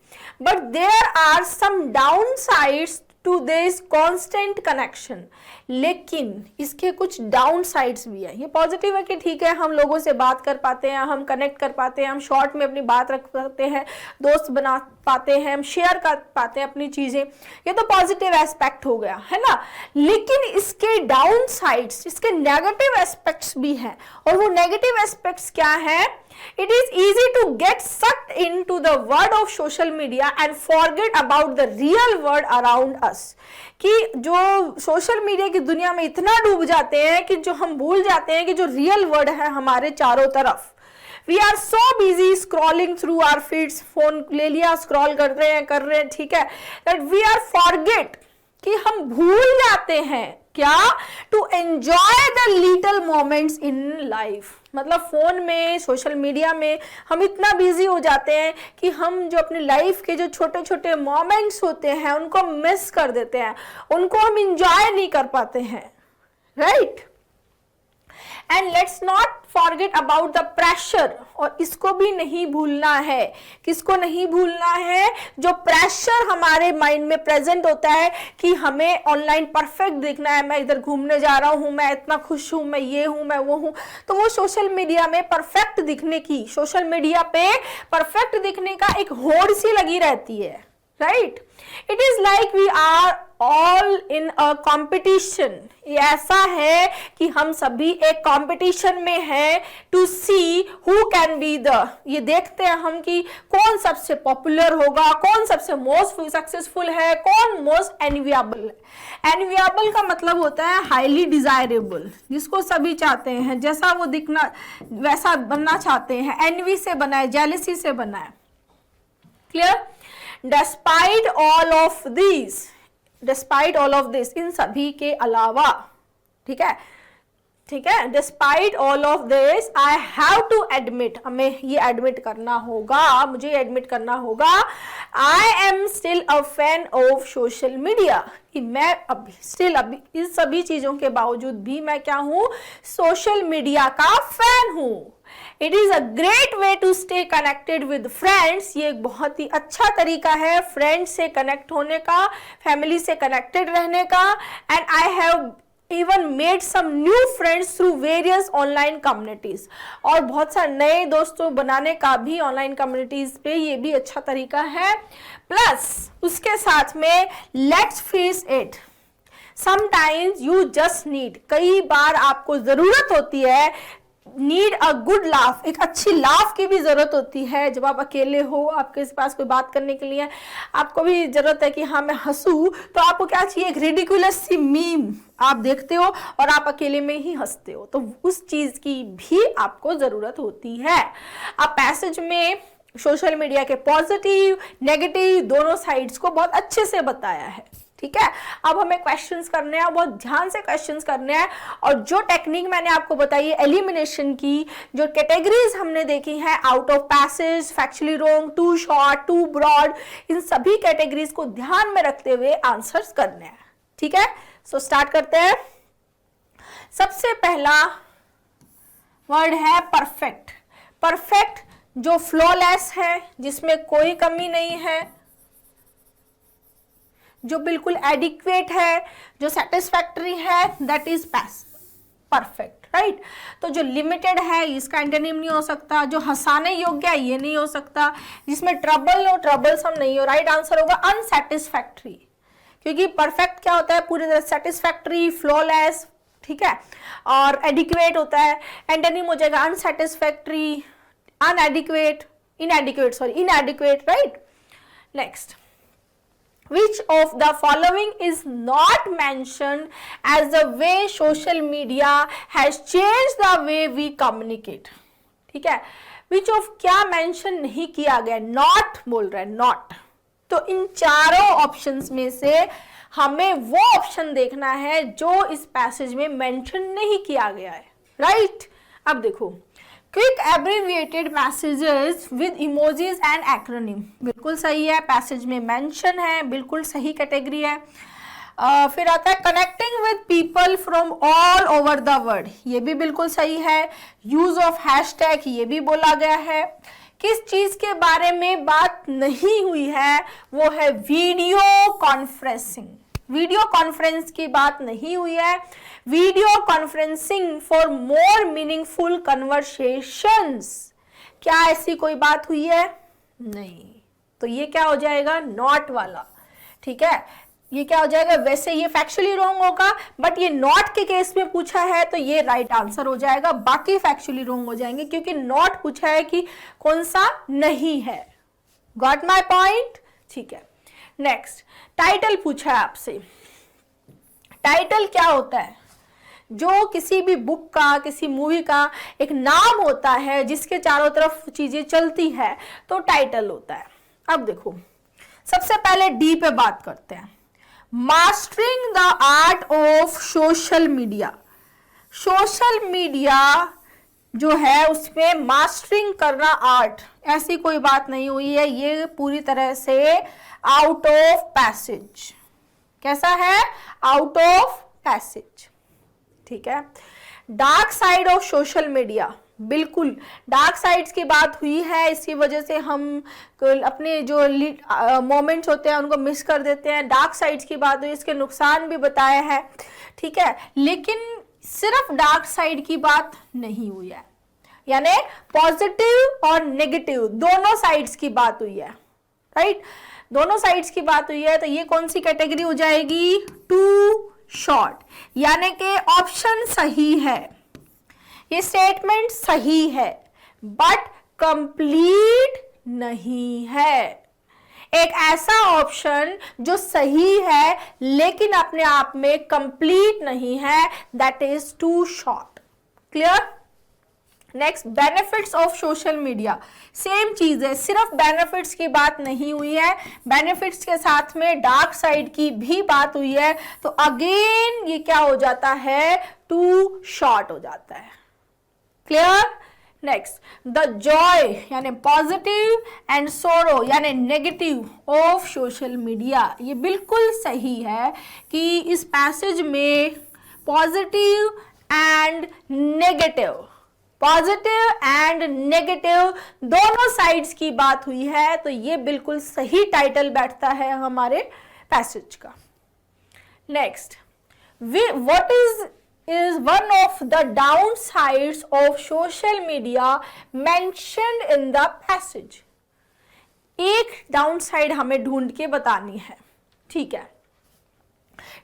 But there are some downsides to this constant connection, लेकिन इसके कुछ डाउन साइड्स भी है। ये पॉजिटिव है कि ठीक है, हम लोगों से बात कर पाते हैं, हम कनेक्ट कर पाते हैं, हम शॉर्ट में अपनी बात रख सकते हैं, दोस्त बना पाते हैं, हम शेयर कर पाते हैं अपनी चीजें, ये तो पॉजिटिव एस्पेक्ट हो गया, है ना। लेकिन इसके डाउन साइड्स, इसके नेगेटिव एस्पेक्ट्स भी हैं, और वो नेगेटिव एस्पेक्ट्स क्या है, it is easy to get sucked into the world of social media and forget about the real world around us। कि जो सोशल मीडिया की दुनिया में इतना डूब जाते हैं कि जो हम भूल जाते हैं कि जो रियल वर्ल्ड है हमारे चारों तरफ। We are so busy scrolling through our feeds, phone ले लिया, स्क्रॉल कर रहे हैं, ठीक है, that we are forget, कि हम भूल जाते हैं क्या, to enjoy the little moments in life. मतलब फोन में, सोशल मीडिया में हम इतना बिजी हो जाते हैं कि हम जो अपनी लाइफ के जो छोटे छोटे मोमेंट्स होते हैं उनको मिस कर देते हैं, उनको हम एंजॉय नहीं कर पाते हैं, right. And let's not forget about the pressure, और इसको भी नहीं भूलना है। किसको नहीं भूलना है, जो प्रेशर हमारे माइंड में प्रेजेंट होता है कि हमें ऑनलाइन परफेक्ट दिखना है, मैं इधर घूमने जा रहा हूं, मैं इतना खुश हूं, मैं ये हूं, मैं वो हूं, तो वो सोशल मीडिया में परफेक्ट दिखने की, सोशल मीडिया पे परफेक्ट दिखने का एक होड़ सी लगी रहती है, right. It is like we are all in a competition. ये ऐसा है कि हम सभी एक कंपटीशन में हैं to see who can be the, ये देखते हैं हम कि कौन सबसे पॉपुलर होगा, कौन सबसे मोस्ट सक्सेसफुल है, कौन मोस्ट एनविएबल है। एनविएबल का मतलब होता है हाईली डिजायरेबल, जिसको सभी चाहते हैं, जैसा वो दिखना वैसा बनना चाहते हैं, एनवी से बना है, जेलसी से बना है, clear. Despite all of these, despite all of this, इन सभी के अलावा, ठीक है, ठीक है, despite all of this I have to admit, हमें ये एडमिट करना होगा, मुझे एडमिट करना होगा, I am still a fan of social media, कि मैं अभी स्टिल, अभी इस सभी चीजों के बावजूद भी मैं क्या हूं, सोशल मीडिया का फैन हूं। It is a great way to stay connected with friends, ये एक बहुत ही अच्छा तरीका है फ्रेंड्स से कनेक्ट होने का, फैमिली से कनेक्टेड रहने का, and I have even made some new friends through various online communities, और बहुत सारे नए दोस्तों बनाने का भी ऑनलाइन कम्युनिटीज पे ये भी अच्छा तरीका है। प्लस उसके साथ में let's face it, sometimes you just need, कई बार आपको जरूरत होती है, नीड अ गुड लाफ, एक अच्छी लाफ की भी जरूरत होती है। जब आप अकेले हो, आपके पास कोई बात करने के लिए, आपको भी जरूरत है कि हाँ मैं हंसूं, तो आपको क्या चाहिए, एक रिडिकुलस सी मीम आप देखते हो और आप अकेले में ही हंसते हो, तो उस चीज की भी आपको जरूरत होती है। आप पैसेज में सोशल मीडिया के पॉजिटिव नेगेटिव दोनों साइड्स को बहुत अच्छे से बताया है, ठीक है। अब हमें क्वेश्चंस करने हैं, बहुत ध्यान से क्वेश्चंस करने हैं, और जो टेक्निक मैंने आपको बताई है एलिमिनेशन की, जो कैटेगरीज हमने देखी हैं, out of passage, factually wrong, too short, too broad, इन सभी कैटेगरीज को ध्यान में रखते हुए आंसर्स करने हैं, ठीक है। सो स्टार्ट करते हैं। सबसे पहला वर्ड है परफेक्ट। परफेक्ट जो फ्लॉलेस है, जिसमें कोई कमी नहीं है, जो बिल्कुल एडिक्वेट है, जो सेटिस्फैक्टरी है, दैट इज परफेक्ट, राइट। तो जो लिमिटेड है इसका एंटोनिम नहीं हो सकता, जो हंसाने योग्य है ये नहीं हो सकता, जिसमें ट्रबल हो, ट्रबलसम नहीं हो, राइट आंसर होगा अनसेटिस्फैक्टरी, क्योंकि परफेक्ट क्या होता है, पूरी तरह सेटिस्फैक्टरी, फ्लॉलेस, ठीक है, और एडिक्वेट होता है, एंटोनिम हो जाएगा unsatisfactory, unadequate, inadequate, right. Next, which of the following is not mentioned as the way social media has changed the way we communicate, ठीक है। which of क्या मेंशन नहीं किया गया, नॉट बोल रहा है, नॉट। तो इन चारों ऑप्शंस में से हमें वो ऑप्शन देखना है जो इस पैसेज में मेंशन नहीं किया गया है, राइट। अब देखो, quick abbreviated messages with emojis and acronym, बिल्कुल सही है, पैसेज में मेंशन है, बिल्कुल सही कैटेगरी है। फिर आता है connecting with people from all over the world, ये भी बिल्कुल सही है। यूज ऑफ हैशटैग, ये भी बोला गया है। किस चीज के बारे में बात नहीं हुई है, वो है वीडियो कॉन्फ्रेंसिंग, वीडियो कॉन्फ्रेंस की बात नहीं हुई है। Video conferencing for more meaningful conversations, क्या ऐसी कोई बात हुई है, नहीं, तो ये क्या हो जाएगा, नॉट वाला, ठीक है। ये क्या हो जाएगा, वैसे ये फैक्चुअली रॉन्ग होगा, बट ये नॉट के केस में पूछा है तो ये राइट आंसर हो जाएगा, बाकी फैक्चुअली रॉन्ग हो जाएंगे, क्योंकि नॉट पूछा है कि कौन सा नहीं है। गॉट माय पॉइंट, ठीक है। नेक्स्ट, टाइटल पूछा है आपसे। टाइटल क्या होता है, जो किसी भी बुक का, किसी मूवी का एक नाम होता है जिसके चारों तरफ चीजें चलती है, तो टाइटल होता है। अब देखो, सबसे पहले डी पे बात करते हैं, mastering the art of social media. Social media जो है उसमें मास्टरिंग करना आर्ट, ऐसी कोई बात नहीं हुई है, ये पूरी तरह से आउट ऑफ पैसेज। कैसा है, आउट ऑफ पैसेज, ठीक है। Dark side of social media, बिल्कुल डार्क साइड्स की बात हुई है, इसकी वजह से हम अपने जो मोमेंट्स होते हैं उनको मिस कर देते हैं। डार्क साइड्स की बात हुई, इसके नुकसान भी बताए हैं, ठीक है, लेकिन सिर्फ डार्क साइड की बात नहीं हुई है, यानी पॉजिटिव और नेगेटिव दोनों साइड्स की बात हुई है, राइट, दोनों साइड्स की बात हुई है। तो ये कौन सी कैटेगरी हो जाएगी, टू शॉर्ट, यानी कि ऑप्शन सही है, ये स्टेटमेंट सही है, बट कंप्लीट नहीं है। एक ऐसा ऑप्शन जो सही है लेकिन अपने आप में कंप्लीट नहीं है, that is too short. Clear, next, benefits of social media. Same चीज है, सिर्फ बेनिफिट्स की बात नहीं हुई है, बेनिफिट्स के साथ में डार्क साइड की भी बात हुई है। तो अगेन ये क्या हो जाता है, टू शॉर्ट हो जाता है। क्लियर? नेक्स्ट, द जॉय यानी पॉजिटिव एंड सोरो यानी नेगेटिव ऑफ सोशल मीडिया। ये बिल्कुल सही है कि इस पैसेज में पॉजिटिव एंड नेगेटिव दोनों साइड्स की बात हुई है। तो ये बिल्कुल सही टाइटल बैठता है हमारे पैसेज का। Next, what is one of the downsides of social media mentioned in the passage। एक डाउनसाइड हमें ढूंढ के बतानी है, ठीक है।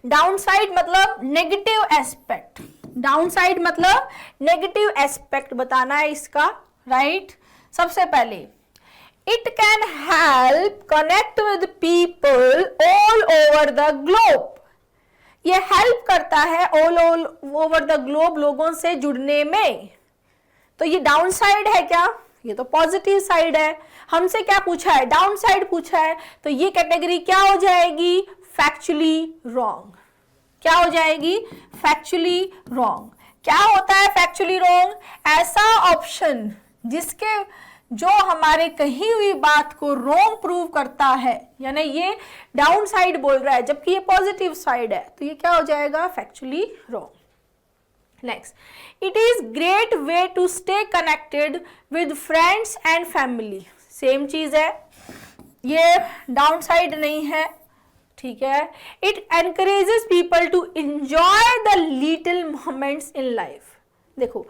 डाउनसाइड मतलब नेगेटिव एस्पेक्ट, डाउनसाइड मतलब नेगेटिव एस्पेक्ट बताना है इसका, राइट। सबसे पहले, it can help connect with people all over the globe. ये हेल्प करता है ऑल ओवर द ग्लोब लोगों से जुड़ने में। तो ये डाउन साइड है क्या? ये तो पॉजिटिव साइड है। हमसे क्या पूछा है? डाउन साइड पूछा है। तो ये कैटेगरी क्या हो जाएगी? Factually wrong. क्या हो जाएगी? Factually wrong. क्या होता है फैक्चुअली रॉन्ग? ऐसा ऑप्शन जिसके जो हमारे कही हुई बात को रॉन्ग प्रूव करता है, यानी ये डाउन साइड बोल रहा है जबकि ये पॉजिटिव साइड है, तो ये क्या हो जाएगा? Factually wrong. Next, it is great way to stay connected with friends and family. Same चीज है, ये डाउन साइड नहीं है, ठीक है। It encourages people to enjoy the little moments in life. देखो,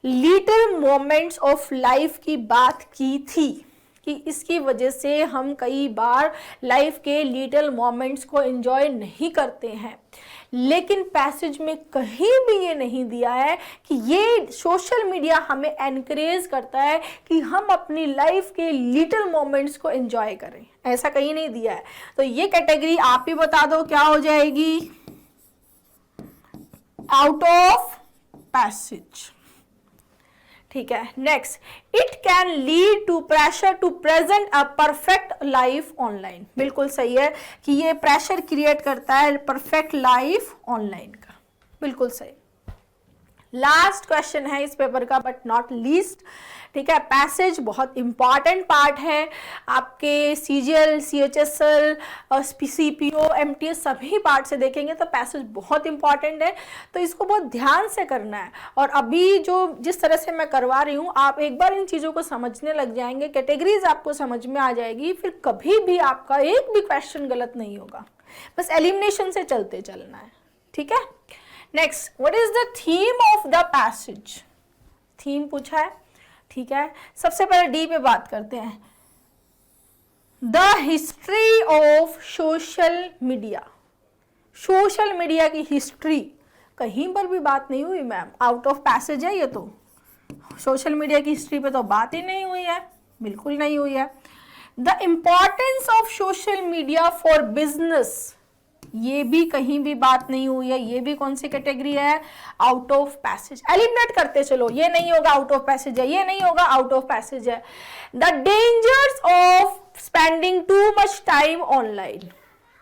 लिटिल मोमेंट्स ऑफ लाइफ की बात की थी कि इसकी वजह से हम कई बार लाइफ के लिटिल मोमेंट्स को एंजॉय नहीं करते हैं, लेकिन पैसेज में कहीं भी ये नहीं दिया है कि ये सोशल मीडिया हमें एनकरेज करता है कि हम अपनी लाइफ के लिटिल मोमेंट्स को एंजॉय करें। ऐसा कहीं नहीं दिया है। तो ये कैटेगरी आप ही बता दो क्या हो जाएगी? आउट ऑफ पैसेज, ठीक है। Next, it can lead to pressure to present a perfect life online. बिल्कुल सही है कि ये प्रेशर क्रिएट करता है परफेक्ट लाइफ ऑनलाइन का, बिल्कुल सही। लास्ट क्वेश्चन है इस पेपर का बट नॉट लीस्ट, ठीक है। पैसेज बहुत इंपॉर्टेंट पार्ट है आपके सीजीएल, सीएचएसएल, सीपीओ, एमटीएस सभी पार्ट से देखेंगे तो पैसेज बहुत इंपॉर्टेंट है। तो इसको बहुत ध्यान से करना है। और अभी जो जिस तरह से मैं करवा रही हूँ, आप एक बार इन चीज़ों को समझने लग जाएंगे, कैटेगरीज आपको समझ में आ जाएगी, फिर कभी भी आपका एक भी क्वेश्चन गलत नहीं होगा। बस एलिमिनेशन से चलते चलना है, ठीक है। Next, what is the theme of the passage? Theme पूछा है, ठीक है। सबसे पहले डी पे बात करते हैं, the history of social media. Social media की हिस्ट्री कहीं पर भी बात नहीं हुई मैम, आउट ऑफ पैसेज है ये तो। सोशल मीडिया की हिस्ट्री पे तो बात ही नहीं हुई है, बिल्कुल नहीं हुई है। The importance of social media for business, ये भी कहीं भी बात नहीं हुई है। ये भी कौन सी कैटेगरी है? Out of passage. एलिमिनेट करते चलो, ये नहीं होगा आउट ऑफ पैसेज है, ये नहीं होगा आउट ऑफ पैसेज है। The dangers of spending too much time online,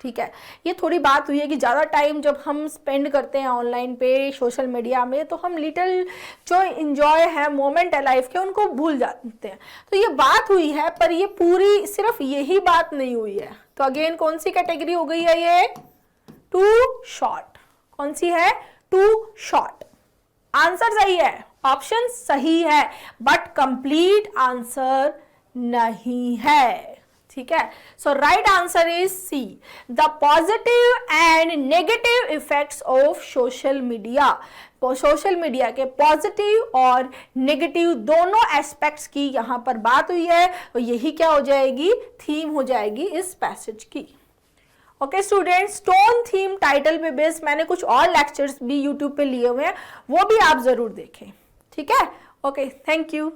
ठीक है। ये थोड़ी बात हुई है कि ज़्यादा टाइम जब हम स्पेंड करते हैं ऑनलाइन पे, सोशल मीडिया में, तो हम लिटिल जो इंजॉय है, मोमेंट है लाइफ के, उनको भूल जाते हैं। तो ये बात हुई है, पर ये पूरी सिर्फ यही बात नहीं हुई है। तो अगेन कौन सी कैटेगरी हो गई है ये? Too short. कौन सी है? To short. आंसर सही है, ऑप्शन सही है, बट कंप्लीट आंसर नहीं है, ठीक है। So right answer is C, the positive and negative effects of social media. Social media के पॉजिटिव और नेगेटिव दोनों एस्पेक्ट्स की यहां पर बात हुई है, और यही क्या हो जाएगी? थीम हो जाएगी इस पैसेज की। Okay students, stone theme title पे बेस्ड मैंने कुछ और लेक्चर्स भी यूट्यूब पे लिए हुए हैं, वो भी आप जरूर देखें, ठीक है। Okay, thank you.